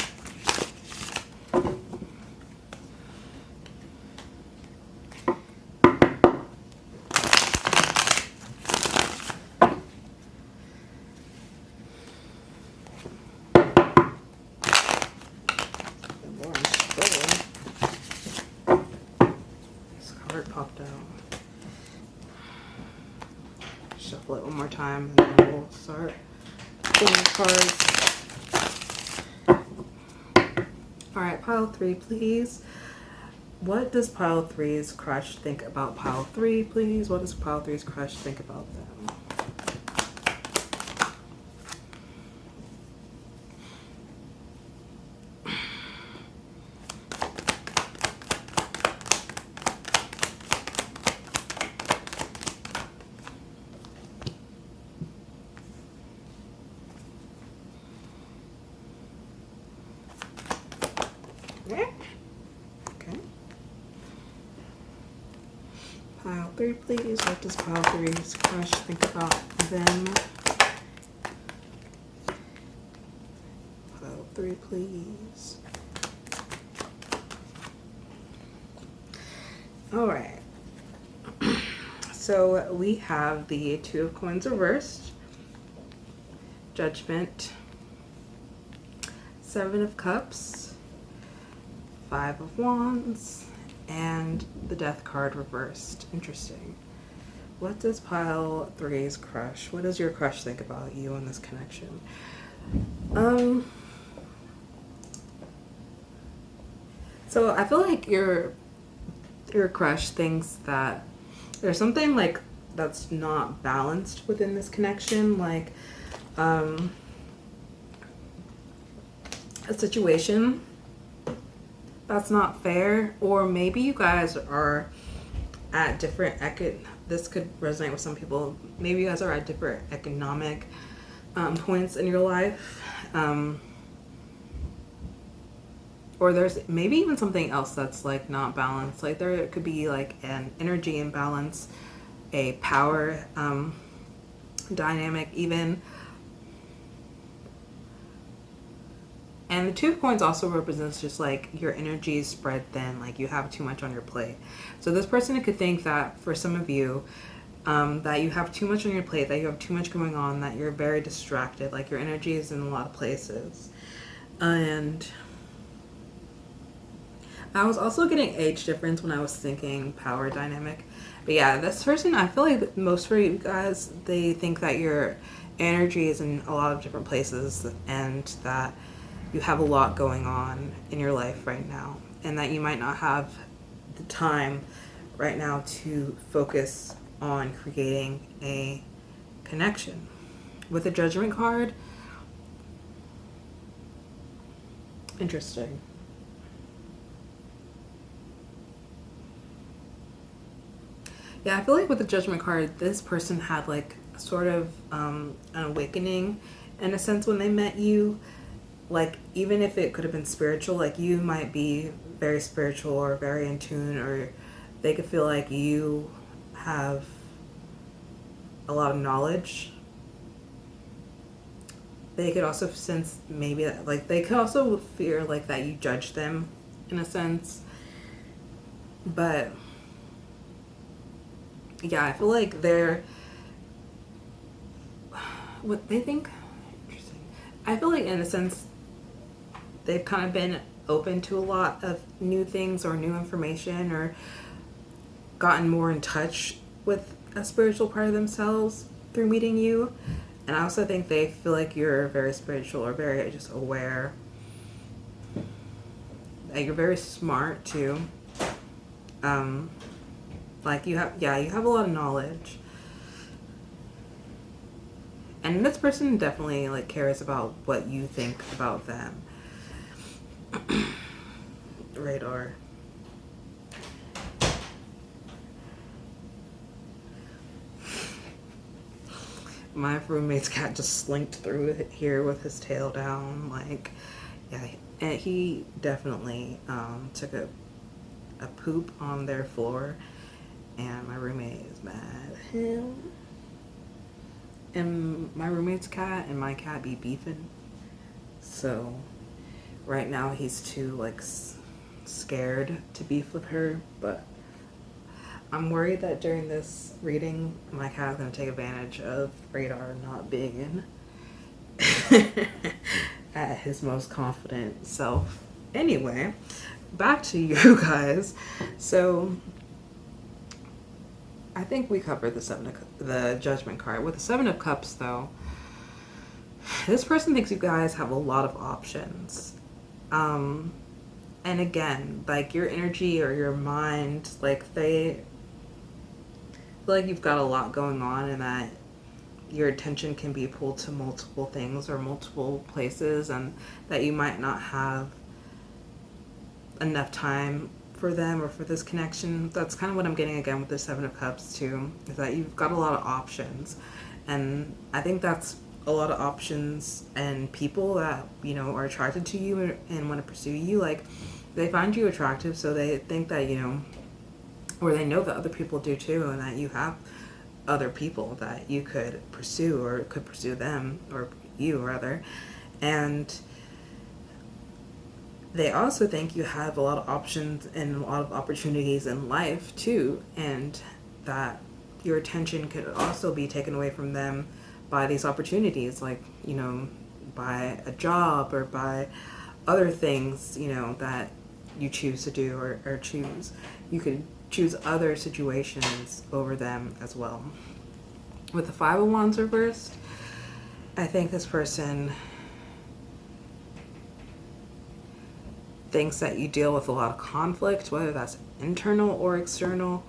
Popped out. Shuffle it one more time, and then we'll start pulling cards. Alright, pile 3, please. What does pile 3's crush think about pile 3, please? What does pile 3's crush think about them? Okay. Pile 3, please. What does pile 3's crush think about them? Pile 3, please. All right. So we have the 2 of Coins reversed, Judgment, 7 of Cups, 5 of Wands, and the Death card reversed. Interesting. what does pile three's crush? What does your crush think about you in this connection? So I feel like your crush thinks that there's something like that's not balanced within this connection, like a situation that's not fair, or maybe you guys are at different this could resonate with some people. Maybe you guys are at different economic points in your life, or there's maybe even something else that's like not balanced. Like there could be like an energy imbalance, a power dynamic even. And the 2 points also represents just like your energy is spread thin, like you have too much on your plate. So this person could think that for some of you, that you have too much on your plate, that you have too much going on, that you're very distracted, like your energy is in a lot of places. And I was also getting age difference when I was thinking power dynamic. But yeah, this person, I feel like most for you guys, they think that your energy is in a lot of different places and that you have a lot going on in your life right now, and that you might not have the time right now to focus on creating a connection. With the Judgment card, interesting. Yeah, I feel like with the Judgment card, this person had like sort of an awakening in a sense when they met you. Like, even if it could have been spiritual, like you might be very spiritual or very in tune, or they could feel like you have a lot of knowledge. They could also sense maybe that, like, they could also fear like that you judge them in a sense. But yeah, I feel like what they think, interesting. I feel like in a sense they've kind of been open to a lot of new things or new information, or gotten more in touch with a spiritual part of themselves through meeting you. And I also think they feel like you're very spiritual or very just aware. You're very smart too. Like you have a lot of knowledge. And this person definitely like cares about what you think about them. Radar. My roommate's cat just slinked through here with his tail down. Like, yeah, and he definitely took a poop on their floor, and my roommate is mad at him. And my roommate's cat and my cat be beefing. So right now he's too like scared to beef with her, but I'm worried that during this reading my cat is going to take advantage of Radar not being at his most confident self. Anyway, back to you guys. So I think we covered the Judgment card. With the 7 of Cups though, this person thinks you guys have a lot of options. And again, like your energy or your mind, like they feel like you've got a lot going on, and that your attention can be pulled to multiple things or multiple places, and that you might not have enough time for them or for this connection. That's kind of what I'm getting again with the 7 of Cups too, is that you've got a lot of options. And I think that's a lot of options and people that, you know, are attracted to you and want to pursue you. Like, they find you attractive, so they think that, you know, or they know that other people do too, and that you have other people that you could pursue or could pursue them, or you rather. And they also think you have a lot of options and a lot of opportunities in life too, and that your attention could also be taken away from them by these opportunities, like, you know, by a job or by other things, you know, that you choose to do or choose. You could choose other situations over them as well. With the Five of Wands reversed, I think this person thinks that you deal with a lot of conflict, whether that's internal or external.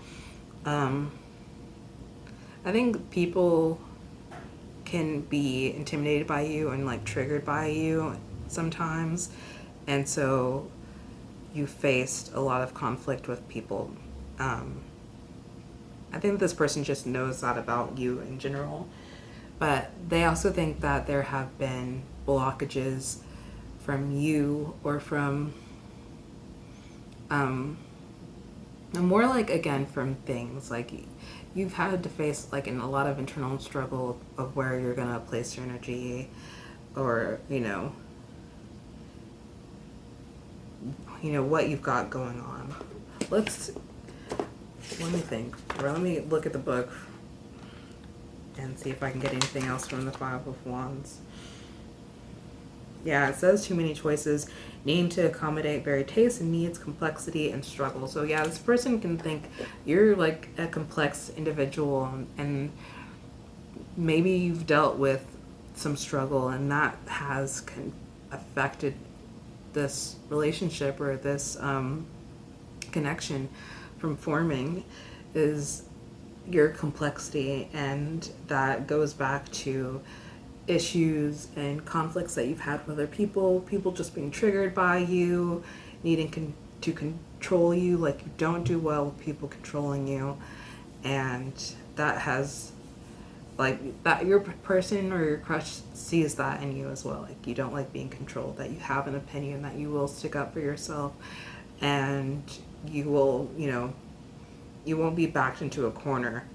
I think people can be intimidated by you and like triggered by you sometimes, and so you faced a lot of conflict with people. I think this person just knows that about you in general, but they also think that there have been blockages from you or from more like, again, from things like you've had to face like in a lot of internal struggle of where you're gonna place your energy, or you know what you've got going on. Let me think, or let me look at the book and see if I can get anything else from the Five of Wands. Yeah, it says too many choices, needing to accommodate varied tastes and needs, complexity, and struggle. So yeah, this person can think you're like a complex individual, and maybe you've dealt with some struggle, and that has affected this relationship or this connection from forming, is your complexity, and that goes back to issues and conflicts that you've had with other people just being triggered by you, needing to control you. Like, you don't do well with people controlling you, and that has, like, that your person or your crush sees that in you as well. Like, you don't like being controlled, that you have an opinion, that you will stick up for yourself, and you will, you won't be backed into a corner.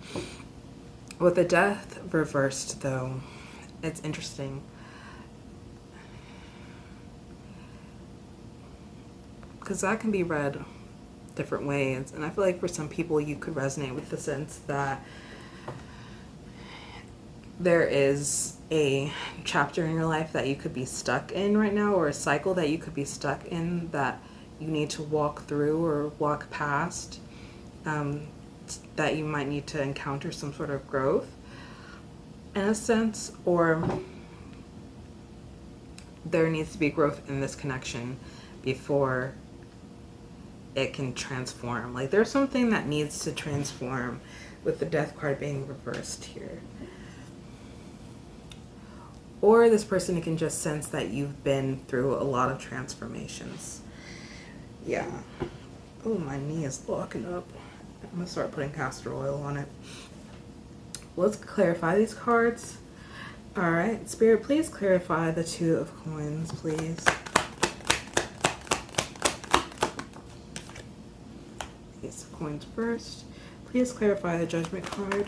With the Death reversed, though, it's interesting because that can be read different ways, and I feel like for some people you could resonate with the sense that there is a chapter in your life that you could be stuck in right now, or a cycle that you could be stuck in that you need to walk through or walk past, that you might need to encounter some sort of growth in a sense, or there needs to be growth in this connection before it can transform. Like, there's something that needs to transform with the Death card being reversed here. Or this person can just sense that you've been through a lot of transformations. Yeah. Oh, my knee is locking up. I'm gonna start putting castor oil on it. Let's clarify these cards. All right, Spirit, please clarify the Two of Coins, please. Ace of Coins first. Please clarify the Judgment card.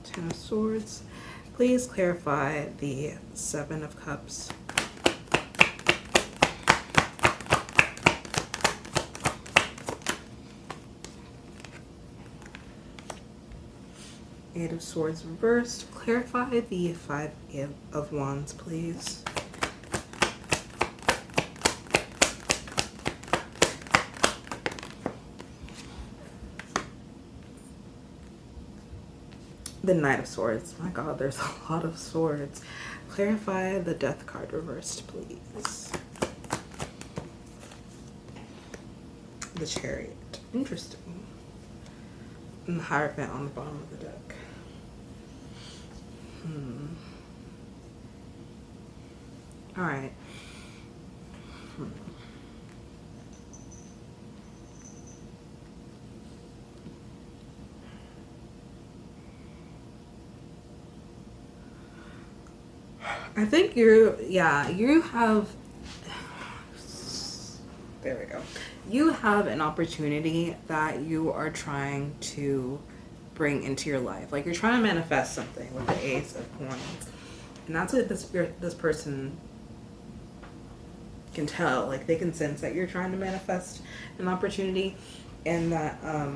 Ten of Swords. Please clarify the Seven of Cups. Eight of Swords reversed. Clarify the Five of Wands, please. The Knight of Swords. My God, there's a lot of swords. Clarify the Death card reversed, please. The Chariot. Interesting. And the Hierophant on the bottom of the deck. All right. I think you have, there we go. You have an opportunity that you are trying to bring into your life. Like, you're trying to manifest something with the Ace of Coins. And that's what this person can tell. Like, they can sense that you're trying to manifest an opportunity, and that I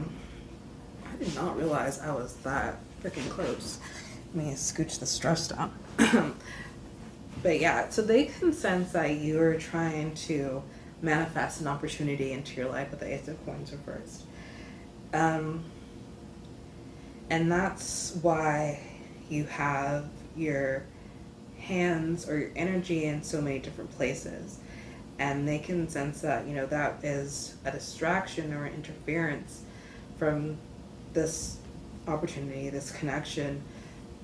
did not realize I was that freaking close. Let me scooch the stress down. But yeah, so they can sense that you're trying to manifest an opportunity into your life with the Ace of Coins reversed. And that's why you have your hands or your energy in so many different places. And they can sense that, you know, that is a distraction or interference from this opportunity, this connection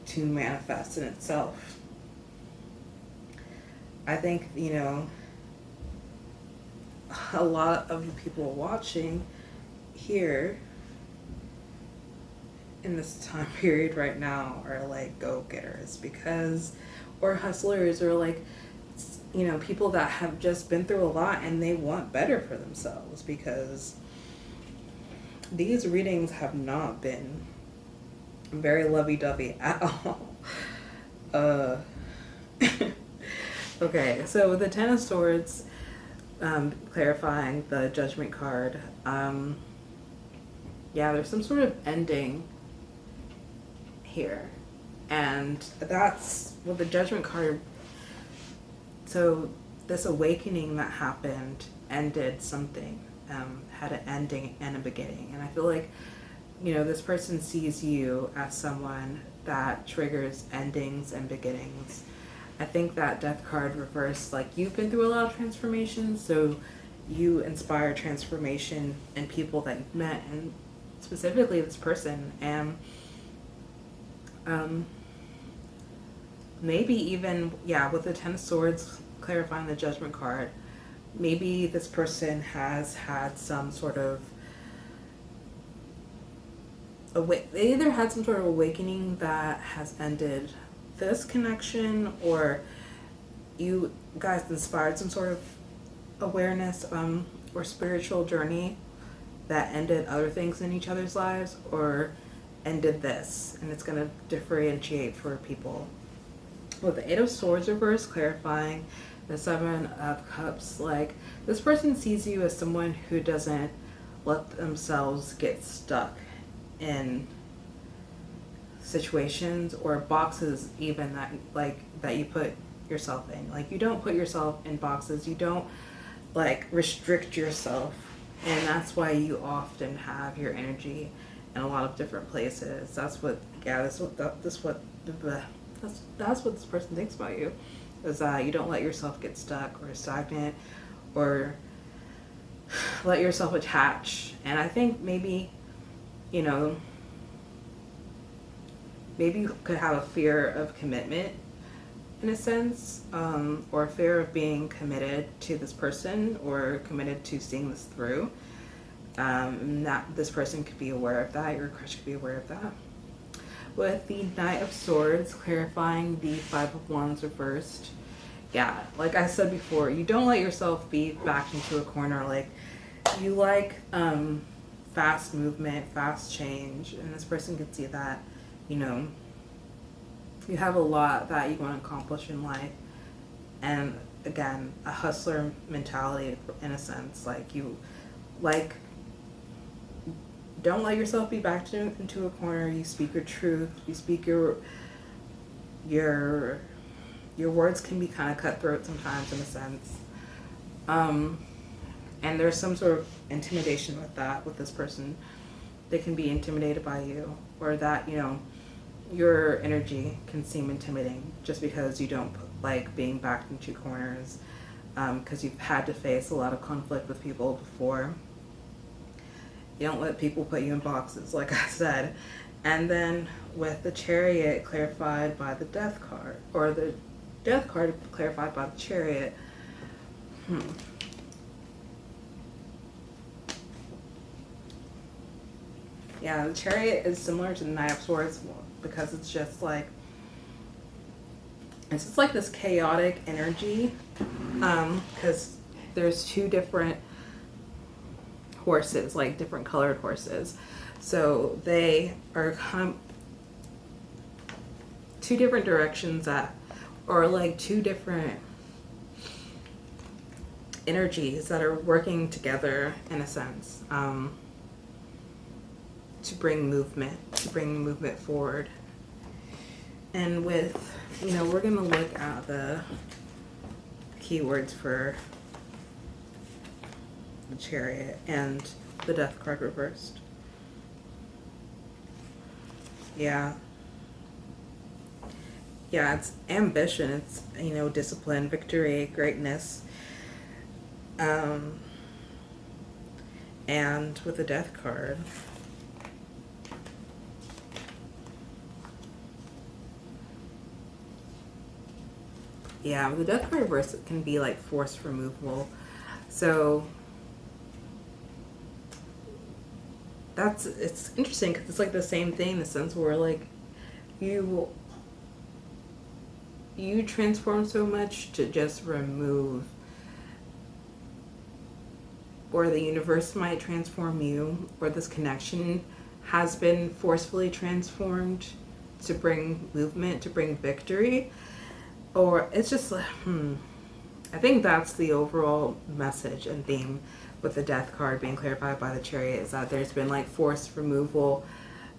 to manifest in itself. I think, you know, a lot of the people watching here in this time period right now are like go-getters, because, or hustlers, or like, you know, people that have just been through a lot and they want better for themselves, because these readings have not been very lovey-dovey at all. Okay, so with the Ten of Swords, clarifying the Judgment card, yeah, there's some sort of ending here, and that's with the Judgment card. So this awakening that happened ended something, had an ending and a beginning. And I feel like, you know, this person sees you as someone that triggers endings and beginnings. I think that Death card reversed, like, you've been through a lot of transformations, so you inspire transformation in people that you've met, and specifically this person. And maybe even, yeah, with the Ten of Swords clarifying the Judgment card, maybe this person has had some sort of they either had some sort of awakening that has ended this connection, or you guys inspired some sort of awareness or spiritual journey that ended other things in each other's lives, or ended this, and it's going to differentiate for people. With the Eight of Swords reverse clarifying the Seven of Cups, like, this person sees you as someone who doesn't let themselves get stuck in situations or boxes even that you put yourself in. Like, you don't put yourself in boxes, you don't like restrict yourself, and that's why you often have your energy in a lot of different places. That's what this person thinks about you, is that you don't let yourself get stuck or stagnant or let yourself attach. And I think maybe, you know, maybe you could have a fear of commitment in a sense, or a fear of being committed to this person or committed to seeing this through. That this person could be aware of that, your crush could be aware of that. With the Knight of Swords clarifying the Five of Wands reversed, yeah, like I said before, you don't let yourself be backed into a corner. Like, you like fast movement, fast change, and this person can see that, you know, you have a lot that you want to accomplish in life. And again, a hustler mentality in a sense, like, you like, don't let yourself be backed into a corner. You speak your truth. You speak your words can be kind of cutthroat sometimes in a sense. And there's some sort of intimidation with that, with this person. They can be intimidated by you, or that, you know, your energy can seem intimidating just because you don't like being backed into corners, because you've had to face a lot of conflict with people before. You don't let people put you in boxes, like I said. And then with the Chariot clarified by the Death card, or the Death card clarified by the Chariot. Yeah, the Chariot is similar to the Knight of Swords because it's just like this chaotic energy, because there's two different horses, like different colored horses. So they are kind of two different directions or like two different energies that are working together in a sense, to bring movement forward. And with, you know, we're gonna look at the keywords for the Chariot and the Death card reversed. Yeah. Yeah, it's ambition. It's, discipline, victory, greatness. And with the Death card, yeah, with the Death card reverse, it can be like forced removal. So it's interesting because it's like the same thing in the sense where like you transform so much to just remove, or the universe might transform you, or this connection has been forcefully transformed to bring movement, to bring victory, or it's just like, I think that's the overall message and theme with the Death card being clarified by the Chariot, is that there's been like forced removal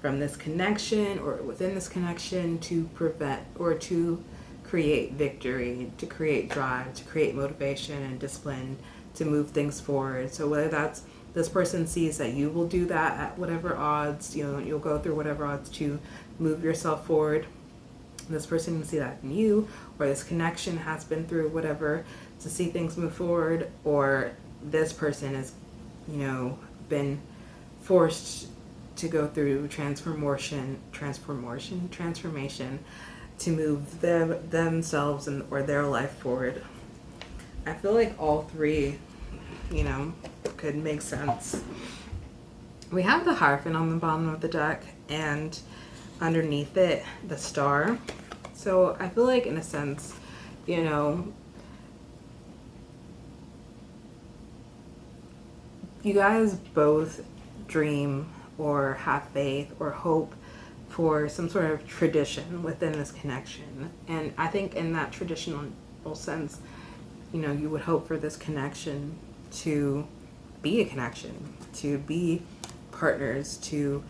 from this connection or within this connection to prevent or to create victory, to create drive, to create motivation and discipline to move things forward. So whether that's this person sees that you will do that at whatever odds, you'll go through whatever odds to move yourself forward. This person can see that in you, or this connection has been through whatever to see things move forward, or this person has, been forced to go through transformation to move themselves or their life forward. I feel like all three, could make sense. We have the Hierophant on the bottom of the deck, and underneath it, the Star. So I feel like in a sense, you guys both dream or have faith or hope for some sort of tradition within this connection. And I think in that traditional sense, you would hope for this connection to be a connection, to be partners, to,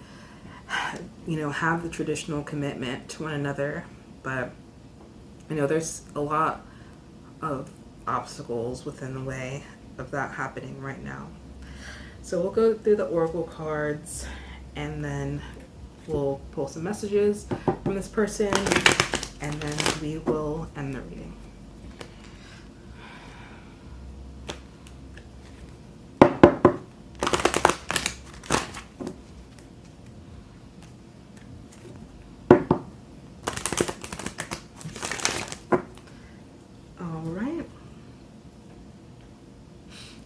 have the traditional commitment to one another. But there's a lot of obstacles within the way of that happening right now. So we'll go through the Oracle cards, and then we'll pull some messages from this person, and then we will end the reading.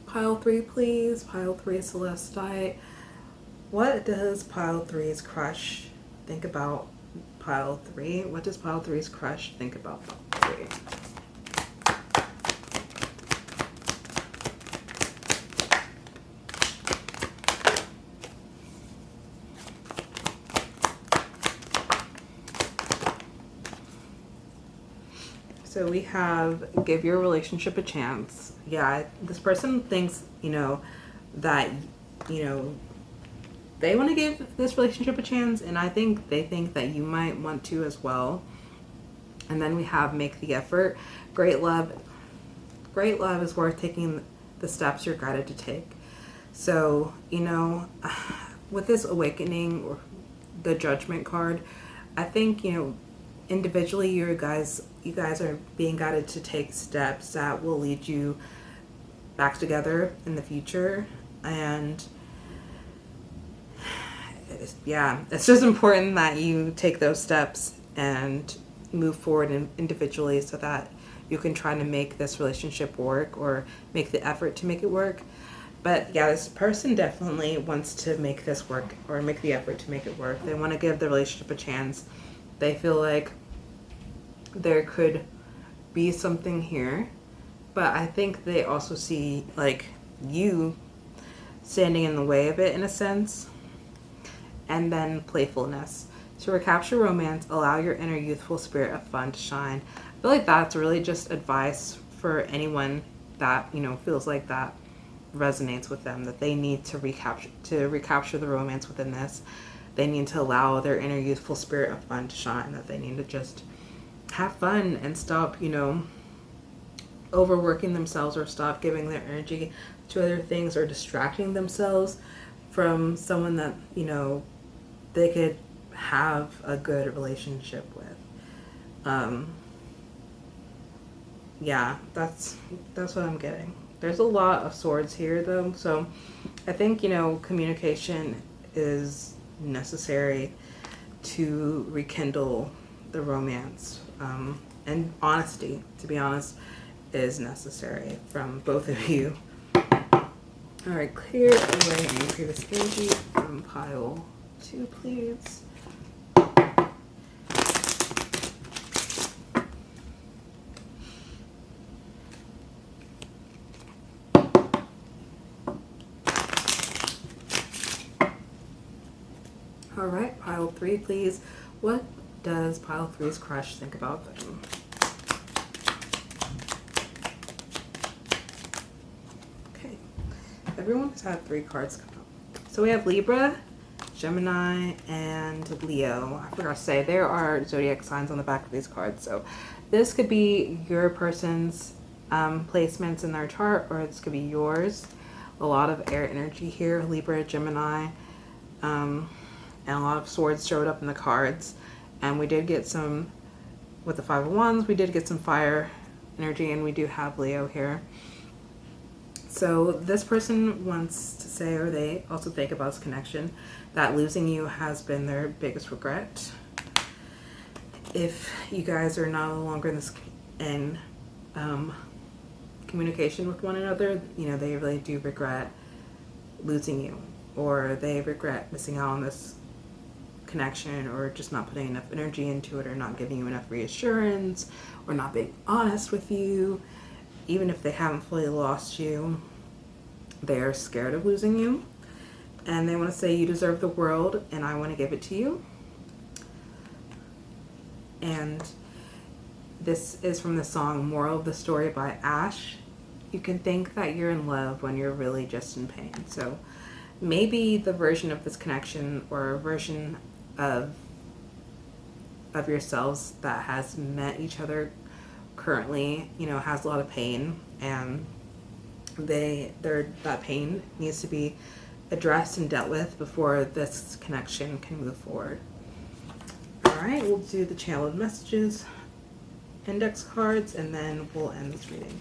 Pile 3, please. Pile 3, Celestite. What does Pile 3's crush think about Pile 3? What does Pile 3's crush think about Pile 3? So we have give your relationship a chance. Yeah, this person thinks, that, they want to give this relationship a chance, and I think they think that you might want to as well. And then we have make the effort. Great love is worth taking the steps you're guided to take. So, with this awakening or the Judgment card, I think, individually you guys are being guided to take steps that will lead you back together in the future. And it's just important that you take those steps and move forward individually so that you can try to make this relationship work, or make the effort to make it work. But yeah, this person definitely wants to make this work, or make the effort to make it work. They want to give the relationship a chance. They feel like there could be something here, but I think they also see like you standing in the way of it in a sense. And then playfulness. To recapture romance, allow your inner youthful spirit of fun to shine. I feel like that's really just advice for anyone that, feels like that resonates with them, that they need to recapture the romance within this. They need to allow their inner youthful spirit of fun to shine, that they need to just have fun and stop, overworking themselves, or stop giving their energy to other things or distracting themselves from someone that, you know, they could have a good relationship with. Yeah, that's what I'm getting. There's a lot of swords here though, so I think, you know, communication is necessary to rekindle the romance, and honesty, to be honest, is necessary from both of you. All right, clear away any previous energy from pile 2, please. All right, pile 3, please. What does pile 3's crush think about them? Okay, everyone has had 3 cards come out. So we have Libra, Gemini, and Leo. I forgot to say, there are zodiac signs on the back of these cards. So this could be your person's placements in their chart, or this could be yours. A lot of air energy here, Libra, Gemini, and a lot of swords showed up in the cards. And we did get some, with the 5 of Wands, we did get some fire energy, and we do have Leo here. So this person wants to say, or they also think about this connection, that losing you has been their biggest regret. If you guys are no longer in communication with one another, you know, they really do regret losing you, or they regret missing out on this connection, or just not putting enough energy into it, or not giving you enough reassurance, or not being honest with you. Even if they haven't fully lost you, they are scared of losing you, and they want to say you deserve the world and I want to give it to you. And this is from the song Moral of the Story by Ash. You can think that you're in love when you're really just in pain. So maybe the version of this connection, or a version of yourselves that has met each other currently, you know, has a lot of pain, and that pain needs to be addressed and dealt with before this connection can move forward. All right, we'll do the channeled messages, index cards, and then we'll end this reading.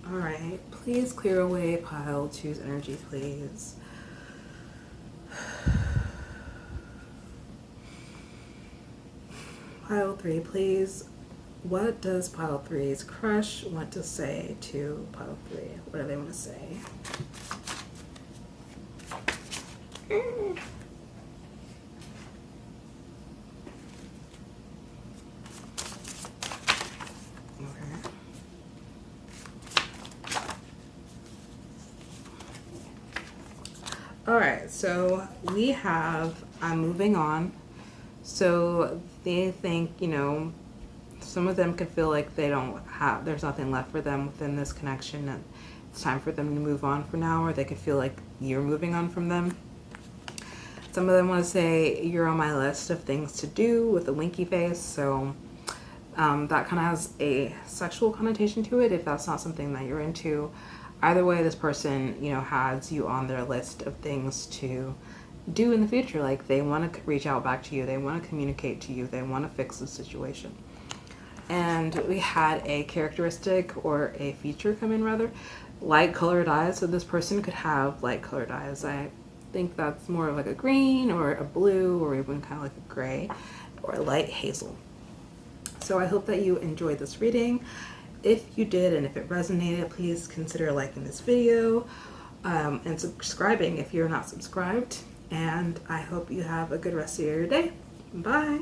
All right, please clear away pile 2's energy, please. Pile 3, please. What does pile 3's crush want to say to pile 3? What do they want to say? All right, so we have I'm moving on. So they think, you know, some of them could feel like there's nothing left for them within this connection, and it's time for them to move on for now, or they could feel like you're moving on from them. Some of them want to say you're on my list of things to do with a winky face. So that kind of has a sexual connotation to it if that's not something that you're into. Either way, this person, you know, has you on their list of things to do in the future. Like, they want to reach out back to you, they want to communicate to you, they want to fix the situation. And we had a characteristic, or a feature come in rather, light colored eyes. So this person could have light colored eyes. I think that's more of like a green or a blue, or even kind of like a gray or a light hazel. So I hope that you enjoyed this reading. If you did, and if it resonated, please consider liking this video and subscribing if you're not subscribed. And I hope you have a good rest of your day. Bye.